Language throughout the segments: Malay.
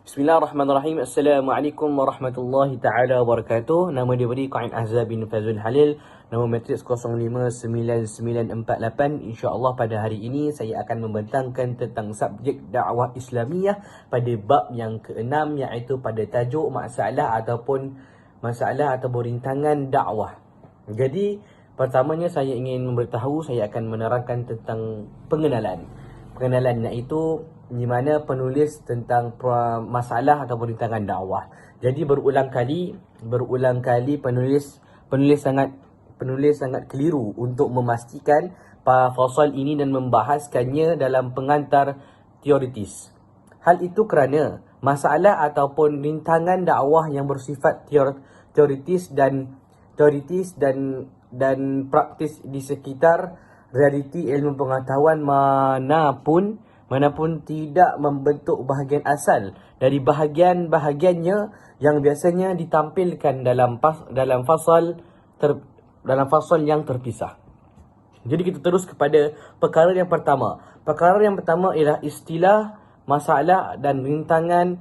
Bismillahirrahmanirrahim. Assalamualaikum warahmatullahi ta'ala wabarakatuh. Nama dia beri Qain Ahzab bin Fazul Halil. Nama matriks 059948. InsyaAllah pada hari ini saya akan membentangkan tentang subjek dakwah Islamiyah pada bab yang ke-6, iaitu pada tajuk masalah ataupun rintangan dakwah. Jadi pertamanya saya ingin memberitahu, saya akan menerangkan tentang pengenalan iaitu di mana penulis tentang masalah atau rintangan dakwah. Jadi berulang kali penulis sangat keliru untuk memastikan fasal ini dan membahaskannya dalam pengantar teoritis. Hal itu kerana masalah ataupun rintangan dakwah yang bersifat teoritis dan praktis di sekitar realiti ilmu pengetahuan manapun tidak membentuk bahagian asal dari bahagian-bahagiannya yang biasanya ditampilkan dalam fasal yang terpisah. Jadi kita terus kepada perkara yang pertama. Perkara yang pertama ialah istilah, masalah dan rintangan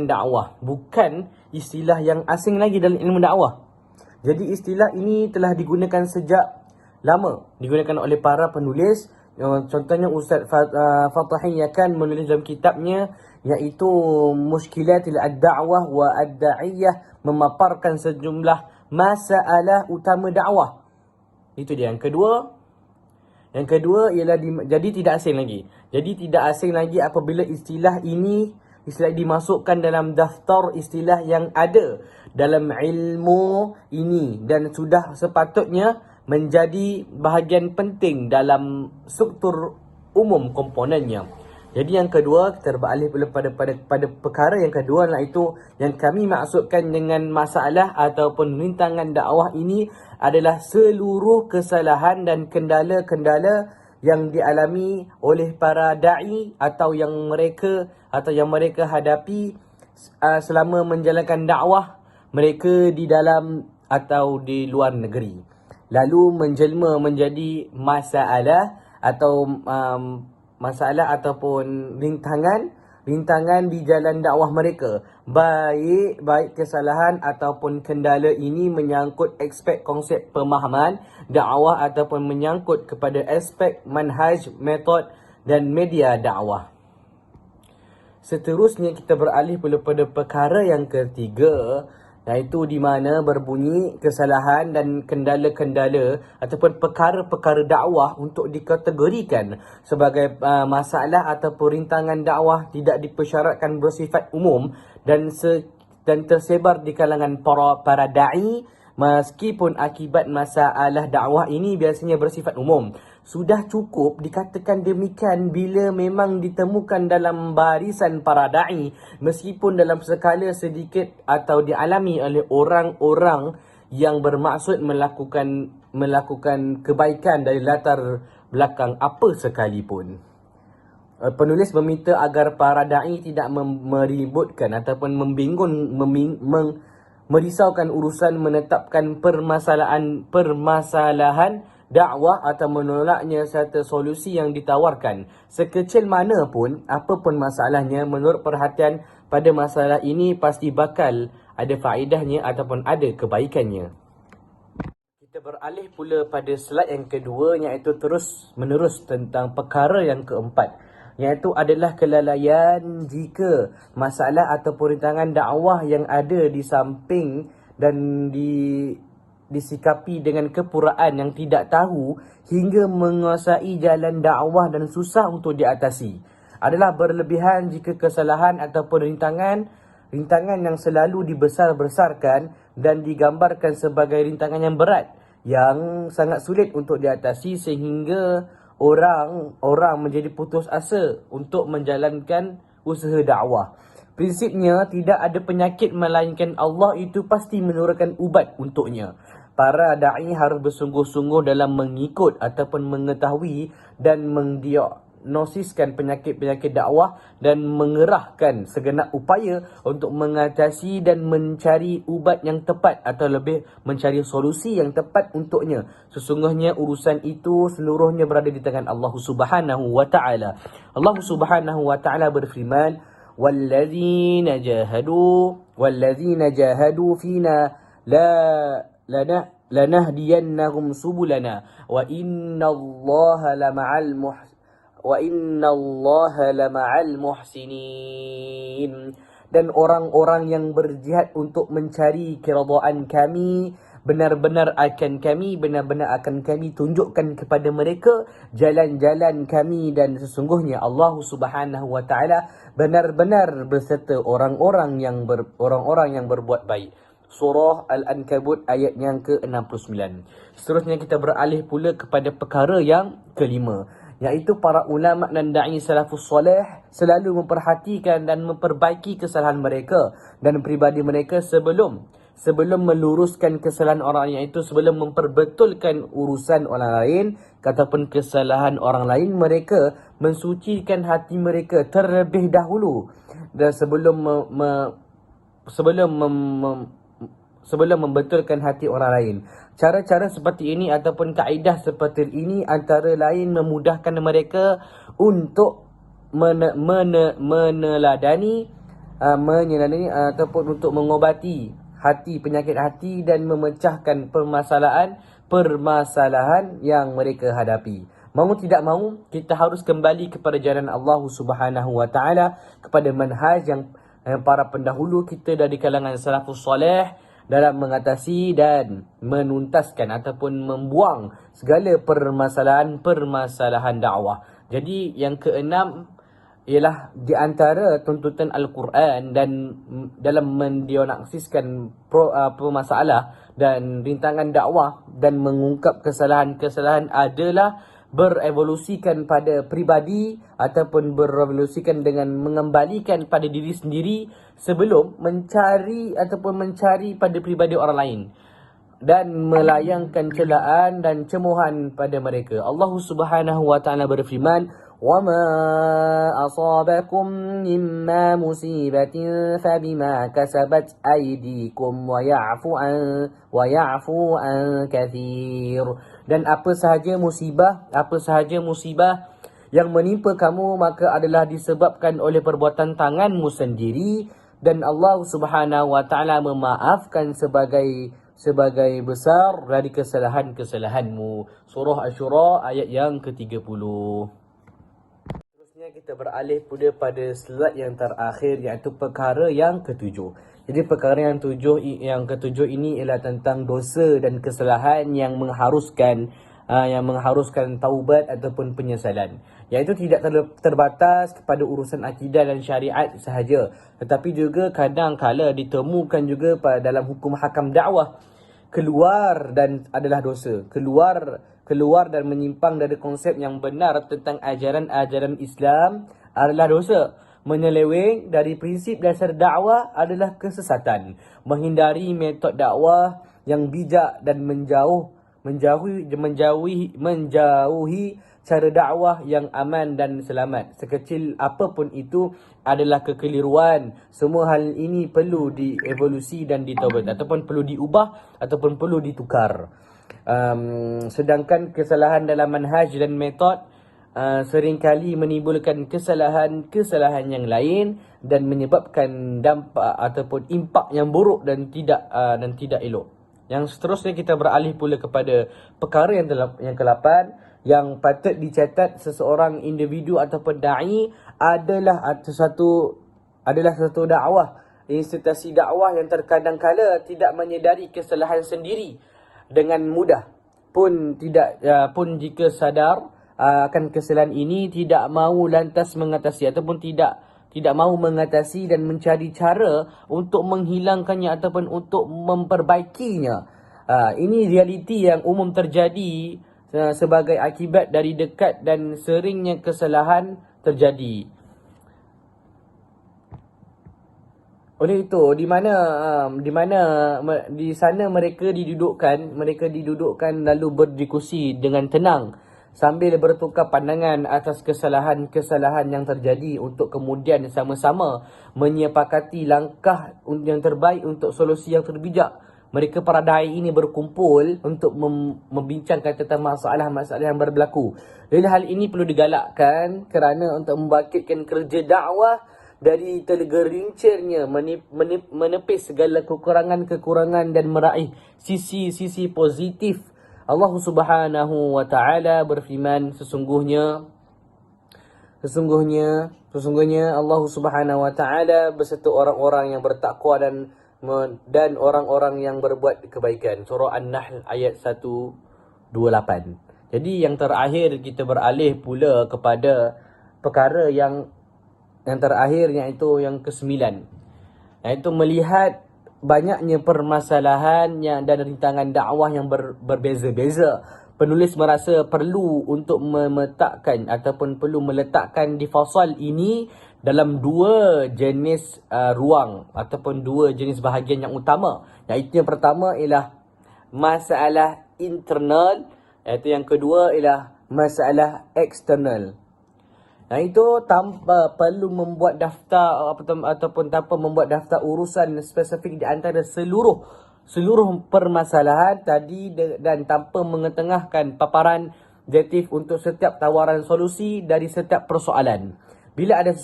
dakwah. Bukan istilah yang asing lagi dalam ilmu dakwah. Jadi istilah ini telah digunakan sejak lama, digunakan oleh para penulis. Contohnya Ustaz Fatahi akan menulis dalam kitabnya iaitu Mushkilatil Ad-Da'wah wa Ad-Da'iyah, memaparkan sejumlah masalah utama dakwah. Itu dia. Yang kedua ialah jadi tidak asing lagi apabila istilah dimasukkan dalam daftar istilah yang ada dalam ilmu ini dan sudah sepatutnya menjadi bahagian penting dalam struktur umum komponennya. Jadi yang kedua, kita beralih pada perkara yang kedua, iaitu yang kami maksudkan dengan masalah ataupun rintangan dakwah ini adalah seluruh kesalahan dan kendala-kendala yang dialami oleh para da'i atau yang mereka hadapi selama menjalankan dakwah mereka di dalam atau di luar negeri, lalu menjelma menjadi masalah ataupun rintangan di jalan dakwah mereka. Baik kesalahan ataupun kendala ini menyangkut aspek konsep pemahaman dakwah ataupun menyangkut kepada aspek manhaj, metod dan media dakwah. Seterusnya kita beralih pada perkara yang ketiga, iaitu di mana berbunyi kesalahan dan kendala-kendala ataupun perkara-perkara dakwah untuk dikategorikan sebagai masalah ataupun rintangan dakwah tidak dipersyaratkan bersifat umum dan tersebar di kalangan para da'i, meskipun akibat masalah dakwah ini biasanya bersifat umum. Sudah cukup dikatakan demikian bila memang ditemukan dalam barisan para da'i, meskipun dalam skala sedikit atau dialami oleh orang-orang yang bermaksud melakukan kebaikan dari latar belakang apa sekalipun. Penulis meminta agar para da'i tidak meributkan ataupun merisaukan urusan menetapkan permasalahan dakwah atau menolaknya serta solusi yang ditawarkan. Sekecil mana pun, apapun masalahnya, menurut perhatian pada masalah ini pasti bakal ada faedahnya ataupun ada kebaikannya. Kita beralih pula pada slide yang kedua, iaitu terus menerus tentang perkara yang keempat, iaitu adalah kelalaian jika masalah ataupun rintangan dakwah yang ada di samping dan disikapi dengan kepuraan yang tidak tahu hingga menguasai jalan dakwah dan susah untuk diatasi. Adalah berlebihan jika kesalahan ataupun rintangan yang selalu dibesar-besarkan dan digambarkan sebagai rintangan yang berat, yang sangat sulit untuk diatasi sehingga orang menjadi putus asa untuk menjalankan usaha dakwah. Prinsipnya, tidak ada penyakit melainkan Allah itu pasti menurunkan ubat untuknya. Para da'i harus bersungguh-sungguh dalam mengikut ataupun mengetahui dan mendiagnosiskan penyakit-penyakit dakwah dan mengerahkan segenap upaya untuk mengatasi dan mencari ubat yang tepat atau lebih mencari solusi yang tepat untuknya. Sesungguhnya urusan itu seluruhnya berada di tangan Allah Subhanahu wa ta'ala. Allah Subhanahu wa ta'ala berfirman, walladzina jahadu fina lanahdiyannahum subulana wa innallaha lama'al muhsinin. Dan orang-orang yang berjihad untuk mencari keridhaan kami, benar-benar akan kami tunjukkan kepada mereka jalan-jalan kami, dan sesungguhnya Allah Subhanahu wa taala benar-benar berserta orang-orang yang berbuat baik. Surah Al-Ankabut ayat yang ke-69. Seterusnya kita beralih pula kepada perkara yang kelima, iaitu para ulama dan da'i salafus soleh selalu memperhatikan dan memperbaiki kesalahan mereka dan pribadi mereka sebelum meluruskan kesalahan orang lain, iaitu sebelum memperbetulkan urusan orang lain ataupun kesalahan orang lain, mereka mensucikan hati mereka terlebih dahulu dan sebelum membetulkan hati orang lain. Cara-cara seperti ini ataupun kaedah seperti ini antara lain memudahkan mereka untuk meneladani ataupun untuk mengobati penyakit hati dan memecahkan permasalahan yang mereka hadapi. Mahu tidak mahu, kita harus kembali kepada jalan Allah Subhanahu wa taala, kepada manhaj yang para pendahulu kita dari kalangan salafus soleh dalam mengatasi dan menuntaskan ataupun membuang segala permasalahan dakwah. Jadi yang keenam ialah di antara tuntutan Al-Quran dan dalam mendiagnosiskan masalah dan rintangan dakwah dan mengungkap kesalahan-kesalahan adalah berevolusikan pada pribadi ataupun berevolusikan dengan mengembalikan pada diri sendiri sebelum mencari pada pribadi orang lain dan melayangkan celaan dan cemuhan pada mereka. Allah Subhanahu wa taala berfirman, "Wa ma asabakum mimma musibatin fabima kasabat aydikum wa ya'fu an katsir." Dan apa sahaja musibah yang menimpa kamu maka adalah disebabkan oleh perbuatan tanganmu sendiri, dan Allah Subhanahu wa taala memaafkan sebagai besar dari kesalahan-kesalahanmu. Surah Asy-Syura ayat yang ke-30. Seterusnya kita beralih pada slide yang terakhir, iaitu perkara yang ketujuh. Jadi perkara yang ketujuh ini ialah tentang dosa dan kesalahan yang mengharuskan taubat ataupun penyesalan, iaitu tidak terbatas kepada urusan akidah dan syariat sahaja, tetapi juga kadang-kala ditemukan juga dalam hukum hakam dakwah keluar dan menyimpang dari konsep yang benar tentang ajaran Islam adalah dosa. Menyeleweng dari prinsip dasar dakwah adalah kesesatan. Menghindari metod dakwah yang bijak dan menjauhi cara dakwah yang aman dan selamat, sekecil apapun itu, adalah kekeliruan. Semua hal ini perlu dievolusi dan ditaubat, ataupun perlu diubah ataupun perlu ditukar. Sedangkan kesalahan dalam manhaj dan metod seringkali menimbulkan kesalahan yang lain dan menyebabkan dampak ataupun impak yang buruk dan tidak elok. Yang seterusnya kita beralih pula kepada perkara yang ke-8, yang patut dicatat seseorang individu ataupun da'i adalah satu dakwah, institusi dakwah yang terkadang-kala tidak menyedari kesalahan sendiri dengan mudah. Pun jika sadar akan kesalahan ini, tidak mahu lantas mengatasi ataupun tidak mahu mengatasi dan mencari cara untuk menghilangkannya ataupun untuk memperbaikinya. Ini realiti yang umum terjadi sebagai akibat dari dekat dan seringnya kesalahan terjadi. Oleh itu, di sana mereka didudukkan lalu berdiskusi dengan tenang sambil bertukar pandangan atas kesalahan-kesalahan yang terjadi untuk kemudian sama-sama menyepakati langkah yang terbaik untuk solusi yang terbijak. Mereka para da'i ini berkumpul untuk membincangkan tentang masalah-masalah yang berlaku. Jadi hal ini perlu digalakkan kerana untuk membangkitkan kerja dakwah dari tergerincirnya menepis segala kekurangan-kekurangan dan meraih sisi-sisi positif. Allah Subhanahu wa taala berfirman, sesungguhnya Allah Subhanahu wa taala beserta orang-orang yang bertakwa dan orang-orang yang berbuat kebaikan. Surah An-Nahl ayat 128. Jadi yang terakhir kita beralih pula kepada perkara yang terakhir, iaitu yang ke-9. Iaitu melihat banyaknya permasalahan dan rintangan dakwah yang berbeza-beza. Penulis merasa perlu untuk memetakkan ataupun perlu meletakkan di fasal ini dalam dua jenis ruang ataupun dua jenis bahagian yang utama. Iaitu yang pertama ialah masalah internal, iaitu yang kedua ialah masalah eksternal. Itu tanpa perlu membuat daftar ataupun tanpa membuat daftar urusan spesifik di antara seluruh permasalahan tadi dan tanpa mengetengahkan paparan objektif untuk setiap tawaran solusi dari setiap persoalan. Bila ada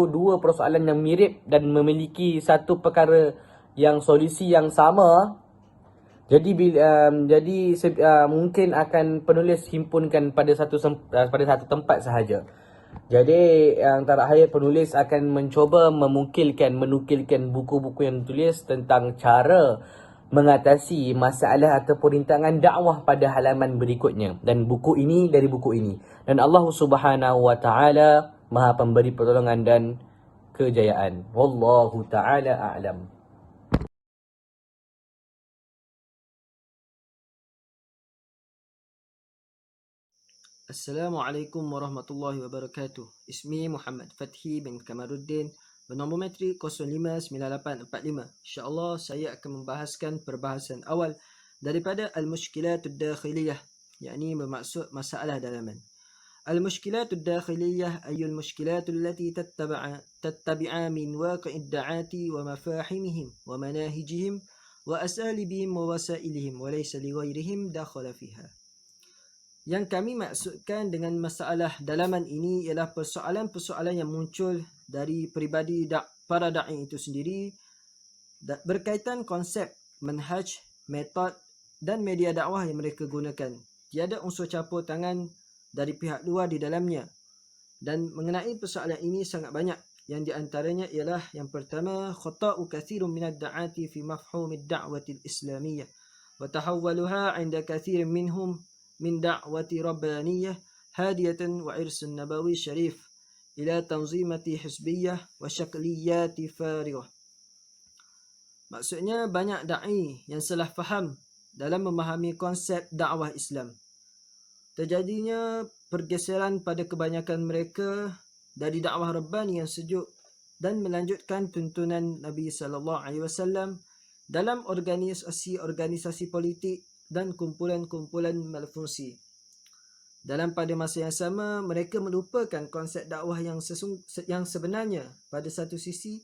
dua persoalan yang mirip dan memiliki satu perkara yang solusi yang sama, jadi mungkin akan penulis himpunkan pada satu tempat sahaja. Jadi yang terakhir, penulis akan mencuba menukilkan buku-buku yang ditulis tentang cara mengatasi masalah ataupun rintangan dakwah pada halaman berikutnya. Dan buku ini dari buku ini. Dan Allah Subhanahu wa taala Maha pemberi pertolongan dan kejayaan. Wallahu taala a'lam. Assalamualaikum warahmatullahi wabarakatuh. Ismi Muhammad Fathi bin Kamaruddin, bernombor metrik 059845. InsyaAllah saya akan membahaskan perbahasan awal daripada Al-Mushkilatud Dakhiliyah, yakni bermaksud masalah dalaman. Al-Mushkilatud Dakhiliyah ayul mushkilatul lati tattabi'a min waqi'id da'ati wa mafahimihim wa manahijihim wa asalibihim wa wasailihim wa laysa li ghairihim dakhala fiha. Yang kami maksudkan dengan masalah dalaman ini ialah persoalan-persoalan yang muncul dari peribadi para da'i itu sendiri berkaitan konsep, manhaj, metod dan media dakwah yang mereka gunakan. Tiada unsur campur tangan dari pihak luar di dalamnya. Dan mengenai persoalan ini sangat banyak. Yang di antaranya ialah yang pertama, khata'u kathirun minad da'ati fi mafhumid da'wati al-islamiyah wa tahawwaluha 'inda kathirin minhum min da'wati rabbaniyah hadiyatan wa irsun nabawi syarif ila tanzimati hizbiyah wa syakliyati fariyah. Maksudnya banyak da'i yang salah faham dalam memahami konsep dakwah Islam. Terjadinya pergeseran pada kebanyakan mereka dari dakwah rabbani yang sejuk dan melanjutkan tuntunan Nabi sallallahu alaihi wasallam dalam organisasi politik dan kumpulan-kumpulan malfungsi. Pada masa yang sama, mereka melupakan konsep dakwah yang sebenarnya pada satu sisi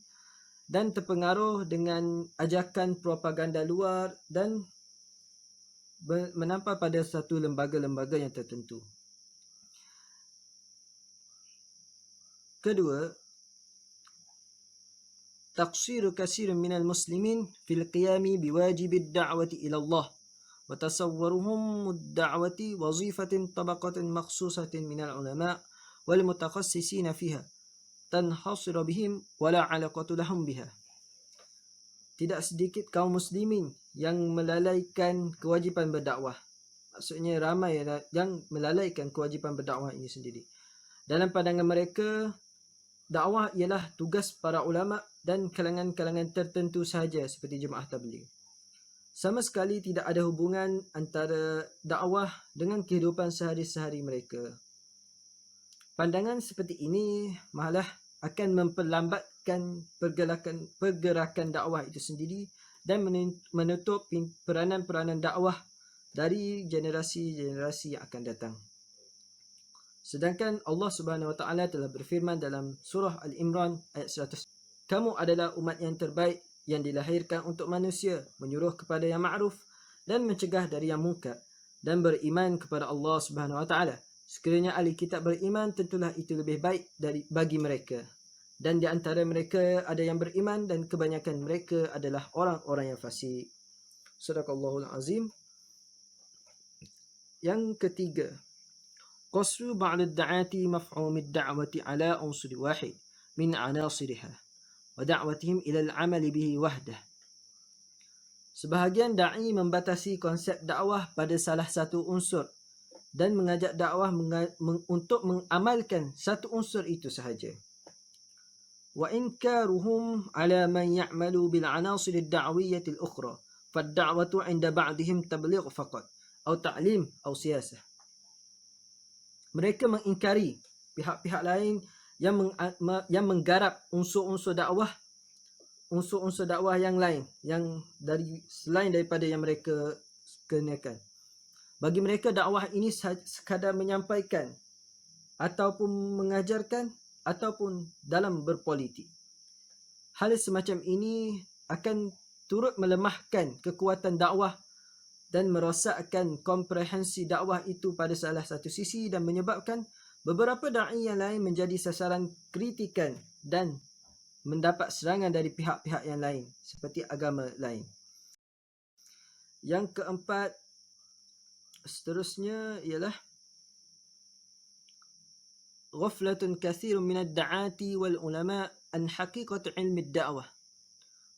dan terpengaruh dengan ajakan propaganda luar dan menampar pada satu lembaga-lembaga yang tertentu. Kedua, taqsiru katsirun minal muslimin fil qiyami biwajibid da'wati ila Allah wa tasawwuruhum ad-da'wati wazifatin tabaqatin makhsusatin minal ulama wal mutakhassisina fiha tanhasiru bihim wala 'alaqatu lahum biha. Tidak sedikit kaum muslimin yang melalaikan kewajipan berdakwah. Maksudnya ramai yang melalaikan kewajipan berdakwah ini sendiri. Dalam pandangan mereka, dakwah ialah tugas para ulama dan kalangan-kalangan tertentu sahaja seperti jemaah tabligh. Sama sekali tidak ada hubungan antara dakwah dengan kehidupan sehari-hari mereka. Pandangan seperti ini malah akan memperlambatkan pergerakan dakwah itu sendiri dan menutup peranan-peranan dakwah dari generasi-generasi yang akan datang. Sedangkan Allah Subhanahu wa taala telah berfirman dalam surah Al-Imran ayat 100, kamu adalah umat yang terbaik yang dilahirkan untuk manusia, menyuruh kepada yang ma'ruf dan mencegah dari yang munkar dan beriman kepada Allah Subhanahu wa taala. Sekiranya ahli kitab beriman, tentulah itu lebih baik bagi mereka. dan di antara mereka ada yang beriman dan kebanyakan mereka adalah orang-orang yang fasik. Sadaqallahul azim. Yang ketiga, qasru ba'd ad-da'ati maf'um ad-da'wati ala unsur wahid min anasiriha wa da'watihim ila al-'amali bihi wahdah. Sebahagian da'i membatasi konsep dakwah pada salah satu unsur dan mengajak dakwah untuk mengamalkan satu unsur itu sahaja. Wa inkaruhum ala man ya'malu bil anasir ad-da'wiyyah al-ukhra fad-da'watu 'inda ba'dihim tabligh faqat atau ta'lim atau siyasah. Mereka mengingkari pihak-pihak lain yang menggarap unsur-unsur dakwah yang lain yang selain daripada yang mereka kenakan. Bagi mereka dakwah ini sekadar menyampaikan ataupun mengajarkan ataupun dalam berpolitik. Hal semacam ini akan turut melemahkan kekuatan dakwah dan merosakkan komprehensi dakwah itu pada salah satu sisi dan menyebabkan beberapa da'i yang lain menjadi sasaran kritikan dan mendapat serangan dari pihak-pihak yang lain seperti agama lain. Yang keempat, seterusnya ialah ghaflatun kathirun min ad-da'ati wal ulama an haqiqat ilmi ad-da'wah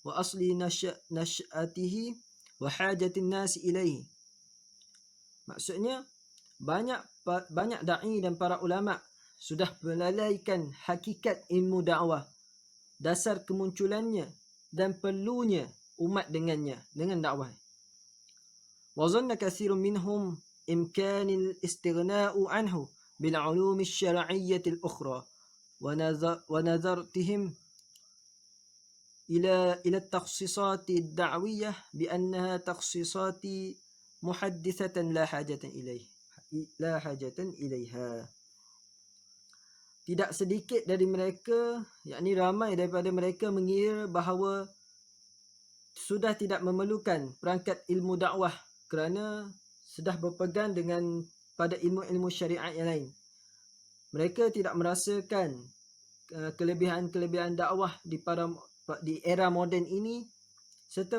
wa asli nash'atihi wa hajatin nas ilaihi. Maksudnya banyak da'i dan para ulama sudah melalaikan hakikat ilmu dakwah, dasar kemunculannya dan perlunya umat dengan dakwah. Wa zanna kathirun minhum imkanil istighna'u anhu bil 'ulum asy-syar'iyyah al-ukhra wa nazartihim ila at-takhsisat ad-da'wiyyah bi annaha takhsisat muhaddithatan la hajatan ilaiha. Tidak sedikit dari mereka, yakni ramai daripada mereka, mengira bahawa sudah tidak memerlukan perangkat ilmu dakwah kerana sudah berpegang dengan pada ilmu-ilmu syariat yang lain. Mereka tidak merasakan kelebihan-kelebihan dakwah di era moden ini serta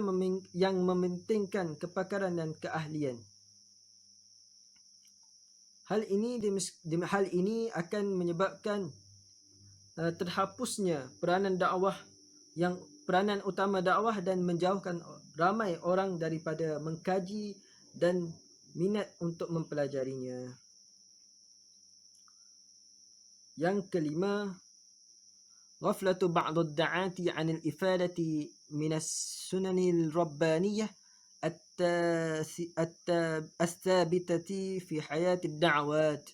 yang mementingkan kepakaran dan keahlian. Hal ini akan menyebabkan terhapusnya peranan utama dakwah dan menjauhkan ramai orang daripada mengkaji dan minat untuk mempelajarinya. Yang kelima, ghaflatu ba'd ad-da'ati 'an al-ifadati min as-sunan al-rabbaniyah الثابتة في حياة الدعوات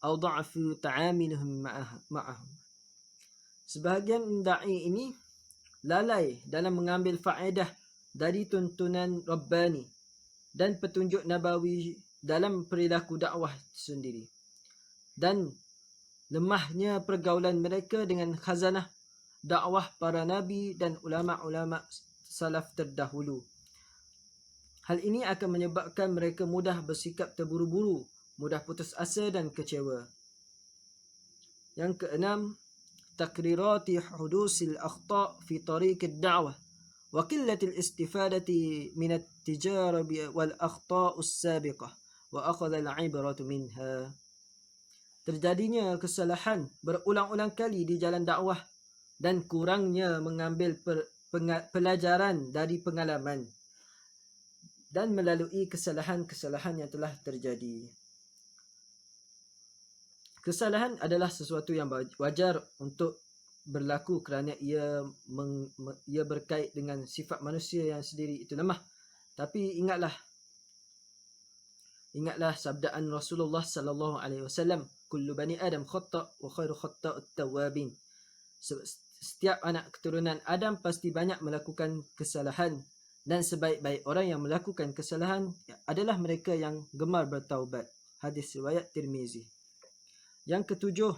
أو ضعف تعاملهم معهم. Sebahagian da'i ini lalai dalam mengambil faedah dari tuntunan Rabbani dan petunjuk Nabawi dalam perilaku dakwah sendiri, dan lemahnya pergaulan mereka dengan khazanah dakwah para nabi dan ulama-ulama salaf terdahulu. Hal ini akan menyebabkan mereka mudah bersikap terburu-buru, mudah putus asa dan kecewa. Yang keenam, takrirati hudusil akhta' fi tariq ad-da'wah wa qillatil istifadati min at-tijarah wal akhta' as-sabiqah wa akhadha al-'ibratu minha. Terjadinya kesalahan berulang-ulang kali di jalan dakwah dan kurangnya mengambil pelajaran dari pengalaman dan melalui kesalahan-kesalahan yang telah terjadi. Kesalahan adalah sesuatu yang wajar untuk berlaku kerana ia berkait dengan sifat manusia yang sendiri itu lemah. Tapi ingatlah sabdaan Rasulullah sallallahu alaihi wasallam, kullu bani Adam khata' wa khairu khata'ut tawwabin. Setiap anak keturunan Adam pasti banyak melakukan kesalahan, dan sebaik-baik orang yang melakukan kesalahan adalah mereka yang gemar bertaubat. Hadis riwayat Tirmizi. Yang ketujuh,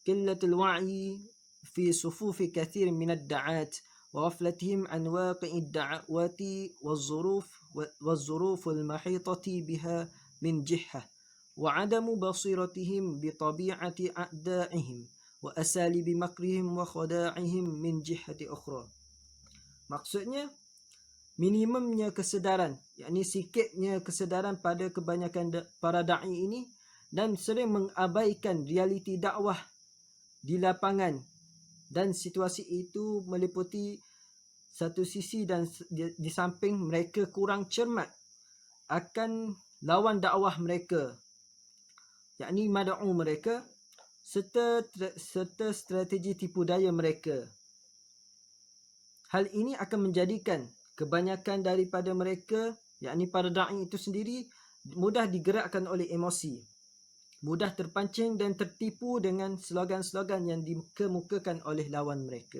qillatul wa'i fi sufufi kathir min ad-da'at wa ghaflatihim an waqi'id da'wati waz-zuruf al-mahitati biha min jihah wa 'adamu basiratihim bi tabi'ati a'da'ihim وأساليب مكرهم وخداعهم من جهة أخرى. Maksudnya, minimumnya kesedaran, yakni sikitnya kesedaran pada kebanyakan para da'i ini dan sering mengabaikan realiti dakwah di lapangan, dan situasi itu meliputi satu sisi dan di samping mereka kurang cermat akan lawan dakwah mereka, yakni mad'u mereka, serta strategi tipu daya mereka. Hal ini akan menjadikan kebanyakan daripada mereka, yakni para da'i itu sendiri, mudah digerakkan oleh emosi, mudah terpancing dan tertipu dengan slogan-slogan yang dikemukakan oleh lawan mereka.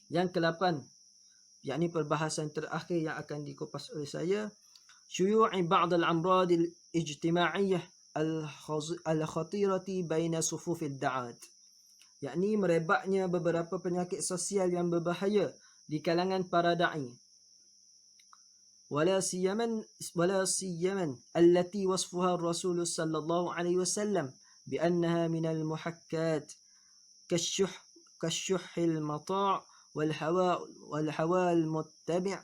Yang ke-8, yakni perbahasan terakhir yang akan dikupas oleh saya, syuyu'i ba'd al-amrad al-ijtima'iyyah al-khatirati baina sufufid da'at, yakni merebaknya beberapa penyakit sosial yang berbahaya di kalangan para da'i. ولا سيما التي وصفها الرسول صلى الله عليه وسلم بأنها من المحكات كالشح المطاع والهوى المتبع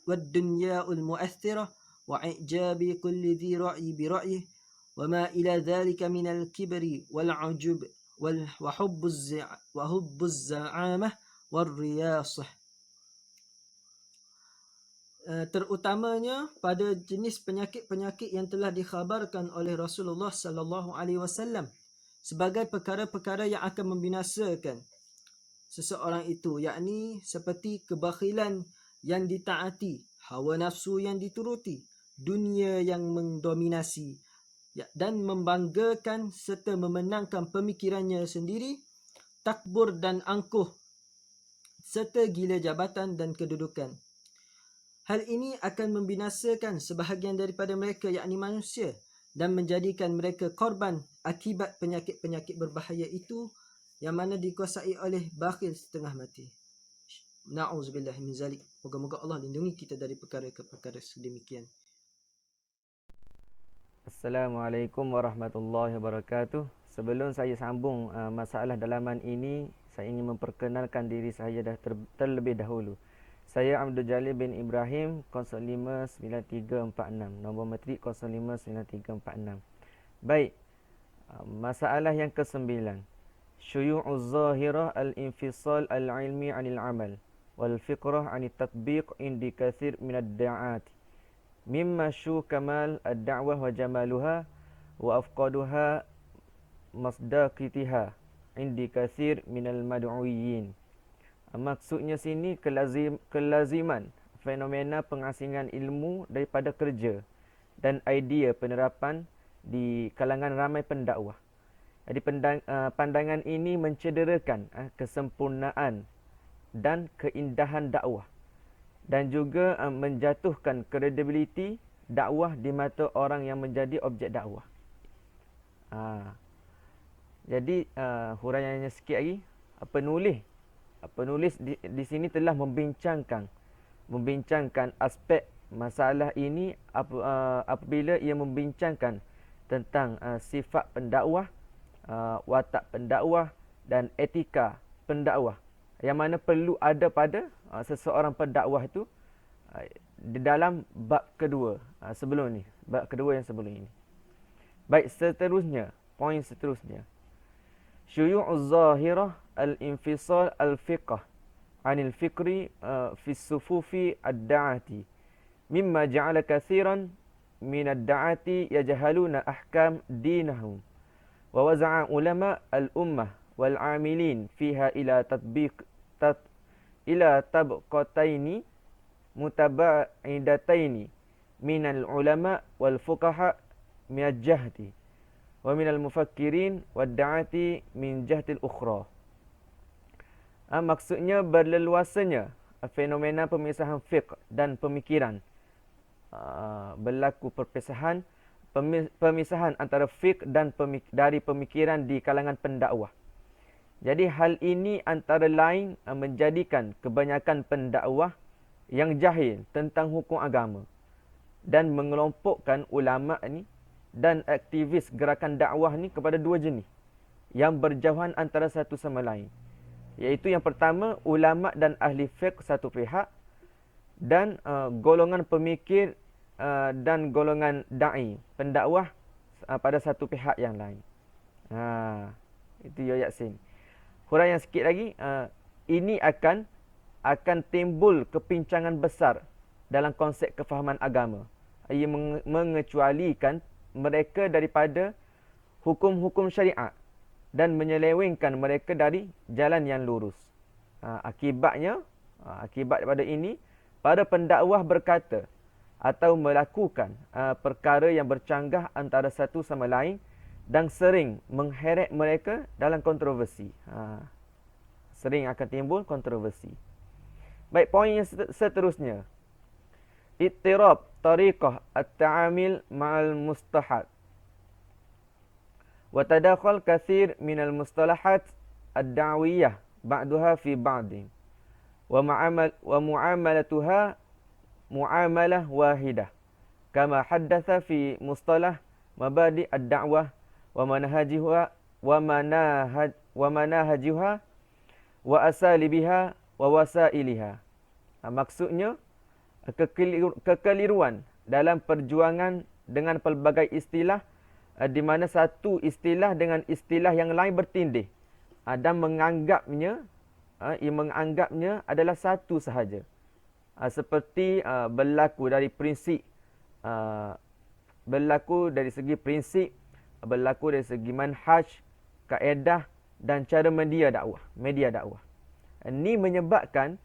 والدنيا المؤثرة وإعجاب كل ذي رأي برأيه وما إلى ذلك من الكبر والعجب وحب الزعامة والرياصة. Terutamanya pada jenis penyakit-penyakit yang telah dikhabarkan oleh Rasulullah sallallahu alaihi wasallam sebagai perkara-perkara yang akan membinasakan seseorang itu, yakni seperti kebakhilan yang ditaati, hawa nafsu yang dituruti, dunia yang mendominasi dan membanggakan serta memenangkan pemikirannya sendiri, takbur dan angkuh, serta gila jabatan dan kedudukan. Hal ini akan membinasakan sebahagian daripada mereka, yakni manusia, dan menjadikan mereka korban akibat penyakit-penyakit berbahaya itu yang mana dikuasai oleh bakhil setengah mati. Na'udzubillah min zalik. Moga-moga Allah lindungi kita dari perkara-perkara sedemikian. Assalamualaikum warahmatullahi wabarakatuh. Sebelum saya sambung masalah dalaman ini, saya ingin memperkenalkan diri saya terlebih dahulu. Saya Abdul Jalil bin Ibrahim, 059346, nombor matrik 059346. Baik, masalah yang ke-9. Syuyu'uz zahirah al-infisal al-ilmi 'anil amal wal fiqrah 'anit tatbiq indi kathir minad da'at. Mimma syu kamal ad-da'wah wa jamaluha wa afqaduha masdaqitiha indi kathir minal mad'uiyyin. Maksudnya sini kelaziman fenomena pengasingan ilmu daripada kerja dan idea penerapan di kalangan ramai pendakwah. Jadi pandangan ini mencederakan kesempurnaan dan keindahan dakwah dan juga menjatuhkan kredibiliti dakwah di mata orang yang menjadi objek dakwah. Jadi huraiannya sikit lagi, penulis di sini telah membincangkan aspek masalah ini apabila ia membincangkan tentang sifat pendakwah, watak pendakwah dan etika pendakwah yang mana perlu ada pada seseorang pendakwah itu di dalam bab kedua sebelum ni, bab kedua yang sebelum ini. Baik, seterusnya, poin seterusnya. Syuyu'uz zahirah al-infisal al-fiqh 'anil fikri fi sufufi ad-da'ati mimma ja'ala kathiran min ad-da'ati yajhaluna ahkam dinahum wa waza'a ulama al-ummah wal 'amilin fiha ila tabqataini mutaba'idataini min al-ulama wal fuqaha min al-jahdi wa minal mufakkirin wad-da'ati min jahtil ukhra. Maksudnya berleluasanya fenomena pemisahan fiqh dan pemikiran. Berlaku pemisahan antara fiqh dan dari pemikiran di kalangan pendakwah. Jadi hal ini antara lain menjadikan kebanyakan pendakwah yang jahil tentang hukum agama dan mengelompokkan ulama ni dan aktivis gerakan dakwah ni kepada dua jenis. yang berjauhan antara satu sama lain. Iaitu yang pertama, ulama dan ahli fiqh satu pihak, dan golongan pemikir dan golongan da'i, pendakwah pada satu pihak yang lain. Itu ya Yasin. Huraian sikit lagi, ini akan timbul kepincangan besar dalam konsep kefahaman agama. Ia mengecualikan mereka daripada hukum-hukum syariat dan menyelewengkan mereka dari jalan yang lurus. Akibat daripada ini, para pendakwah berkata atau melakukan perkara yang bercanggah antara satu sama lain dan sering mengheret mereka dalam kontroversi. Sering akan timbul kontroversi. Baik, poin yang seterusnya. Ittirab tariqah at-ta'amil ma'al mustahad. Wa tadakhal kathir minal mustalahat ad-da'wiyah ba'duha fi ba'din. Wa mu'amalatuha mu'amalah wahidah. Kama haddatha fi mustalah mabadi ad-da'wah wa manahajiha wa manahajiha wa asalibiha wa wasailiha. Maksudnya, kekeliruan dalam perjuangan dengan pelbagai istilah, di mana satu istilah dengan istilah yang lain bertindih dan menganggapnya adalah satu sahaja. Seperti berlaku dari segi prinsip, berlaku dari segi manhaj, kaedah dan cara media dakwah. Ini menyebabkan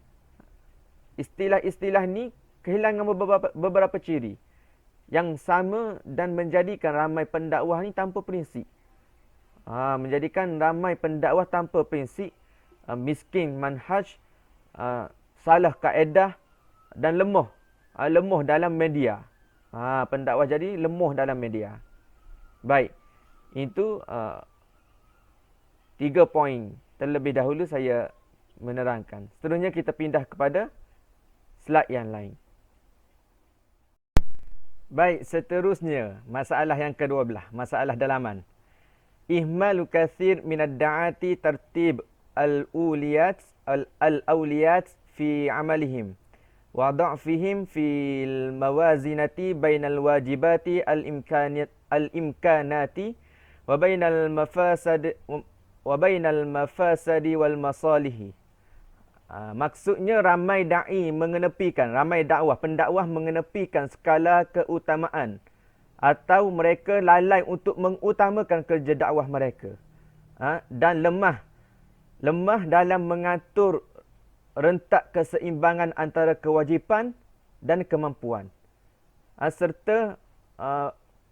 istilah-istilah ni kehilangan beberapa ciri yang sama dan menjadikan ramai pendakwah ni tanpa prinsip. Menjadikan ramai pendakwah tanpa prinsip, miskin manhaj, salah kaedah dan lemah dalam media. Pendakwah jadi lemah dalam media. Baik. Itu 3 poin terlebih dahulu saya menerangkan. Seterusnya kita pindah kepada slide yang lain. Baik, seterusnya masalah yang ke-12, masalah dalaman. Ihmalu kathir minad da'ati tertib al-awliyat fi amalihim wa da'fihim fil mawazinati bainal wajibati al-imkanati wa bainal mafasadi wal masalihi. Maksudnya ramai dakwah, pendakwah mengenepikan skala keutamaan atau mereka lalai untuk mengutamakan kerja dakwah mereka. Dan lemah dalam mengatur rentak keseimbangan antara kewajipan dan kemampuan. Serta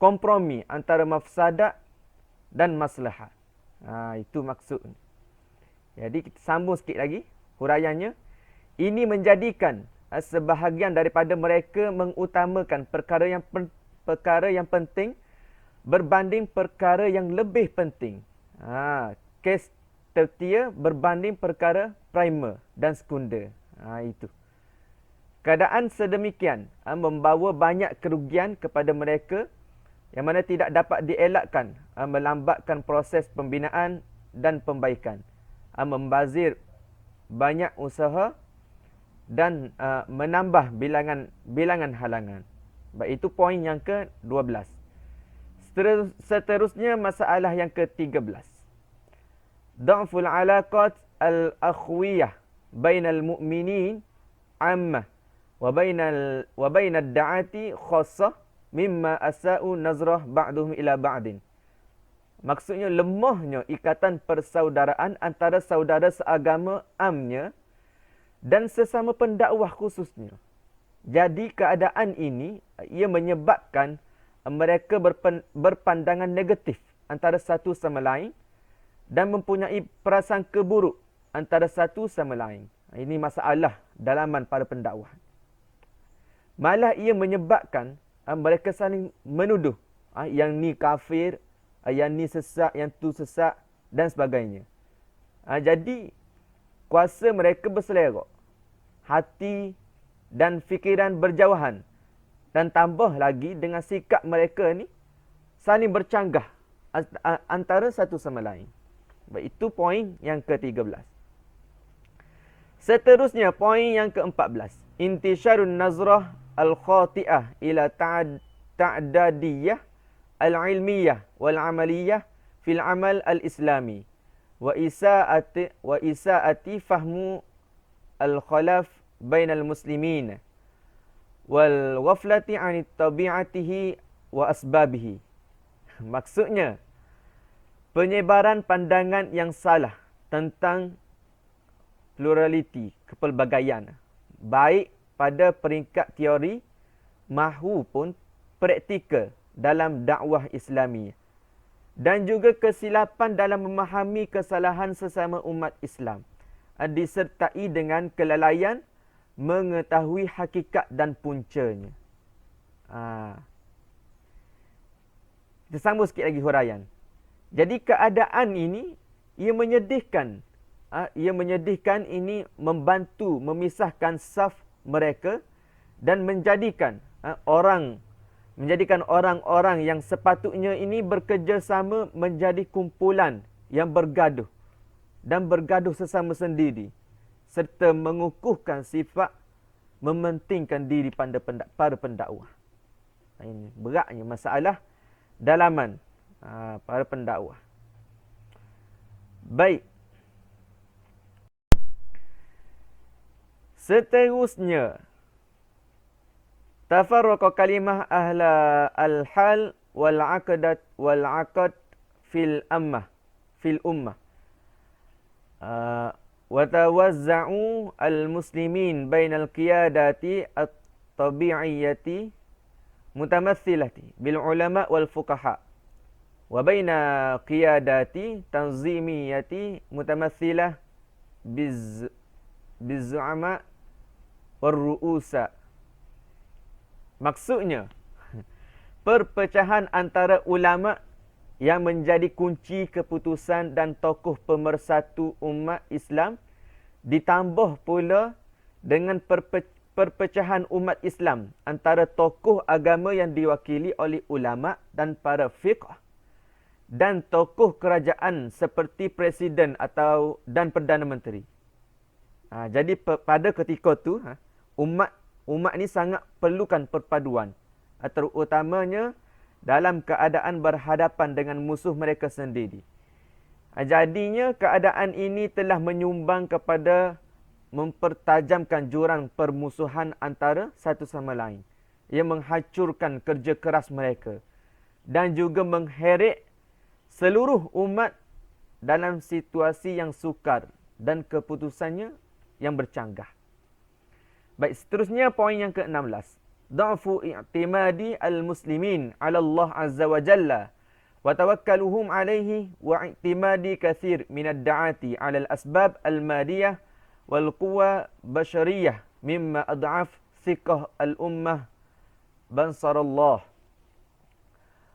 kompromi antara mafsadat dan maslahat. Itu maksudnya. Jadi kita sambung sikit lagi huraiannya. Ini menjadikan sebahagian daripada mereka mengutamakan perkara yang penting berbanding perkara yang lebih penting. Kes tertia berbanding perkara primer dan sekunder. Itu. Keadaan sedemikian membawa banyak kerugian kepada mereka yang mana tidak dapat dielakkan, melambatkan proses pembinaan dan pembaikan, membazir banyak usaha dan menambah bilangan halangan. Baik, itu poin yang ke-12. Seterusnya masalah yang ke-13. Dha'ful alaqat al-akhwiyah bainal mu'minin ammah wa bainad da'ati khassah mimma asa'u nazrah ba'duhum ila ba'din. Maksudnya lemahnya ikatan persaudaraan antara saudara seagama amnya dan sesama pendakwah khususnya. Jadi keadaan ini ia menyebabkan mereka berpandangan negatif antara satu sama lain dan mempunyai prasangka buruk antara satu sama lain. Ini masalah dalaman para pendakwah. Malah ia menyebabkan mereka saling menuduh, yang ni kafir, yang ni sesat, yang tu sesat dan sebagainya. Jadi kuasa mereka berselerok, hati dan fikiran berjauhan, dan tambah lagi dengan sikap mereka ni saling bercanggah antara satu sama lain. Baik, itu poin yang ke-13. Seterusnya poin yang ke-14. Intisyarun nazrah al-khati'ah ila ta'dadiyah al-ilmiyah wal amaliyah fil amal al-islami wa isaati fahmu al-khalaf bainal muslimin wal ghaflati 'an tabi'atihi wa asbabihi. Maksudnya, penyebaran pandangan yang salah tentang pluraliti, kepelbagaian, baik pada peringkat teori maupun praktikal dalam dakwah Islami, dan juga kesilapan dalam memahami kesalahan sesama umat Islam, disertai dengan kelalaian mengetahui hakikat dan puncanya. Kita sambung sikit lagi huraian. Jadi keadaan ini ia menyedihkan. Ia menyedihkan ini membantu memisahkan saf mereka dan menjadikan orang-orang yang sepatutnya ini bekerjasama menjadi kumpulan yang bergaduh dan bergaduh sesama sendiri, serta mengukuhkan sifat mementingkan diri para pendakwah. Ini beratnya masalah dalaman para pendakwah. Baik. Seterusnya, tafarraqa kalimah ahla al-hal wal aqd fil ummah wa tawazza'u al-muslimin bainal qiyadati at-tabi'iyyati mutamathilati bil ulama wal fuqaha wa baina qiyadati tanzimiyati mutamathilah biz'ama warru'usa. Maksudnya, perpecahan antara ulama yang menjadi kunci keputusan dan tokoh pemersatu umat Islam ditambah pula dengan perpecahan umat Islam antara tokoh agama yang diwakili oleh ulama dan para fiqh dan tokoh kerajaan seperti presiden dan perdana menteri. Jadi pada ketika tu umat ni sangat perlukan perpaduan, terutamanya dalam keadaan berhadapan dengan musuh mereka sendiri. Jadinya keadaan ini telah menyumbang kepada mempertajamkan jurang permusuhan antara satu sama lain. Ia menghancurkan kerja keras mereka dan juga mengheret seluruh umat dalam situasi yang sukar dan keputusannya yang bercanggah. Baik, seterusnya poin yang ke-16. Da'fu i'timadi al-muslimin 'ala Allah Azza wa Jalla wa tawakkaluhum 'alaihi wa i'timadi kathir min ad-da'ati 'ala al-asbab al-madiyah wal quwwa bashariyah mimma ad'af thiqah al-ummah bansarallah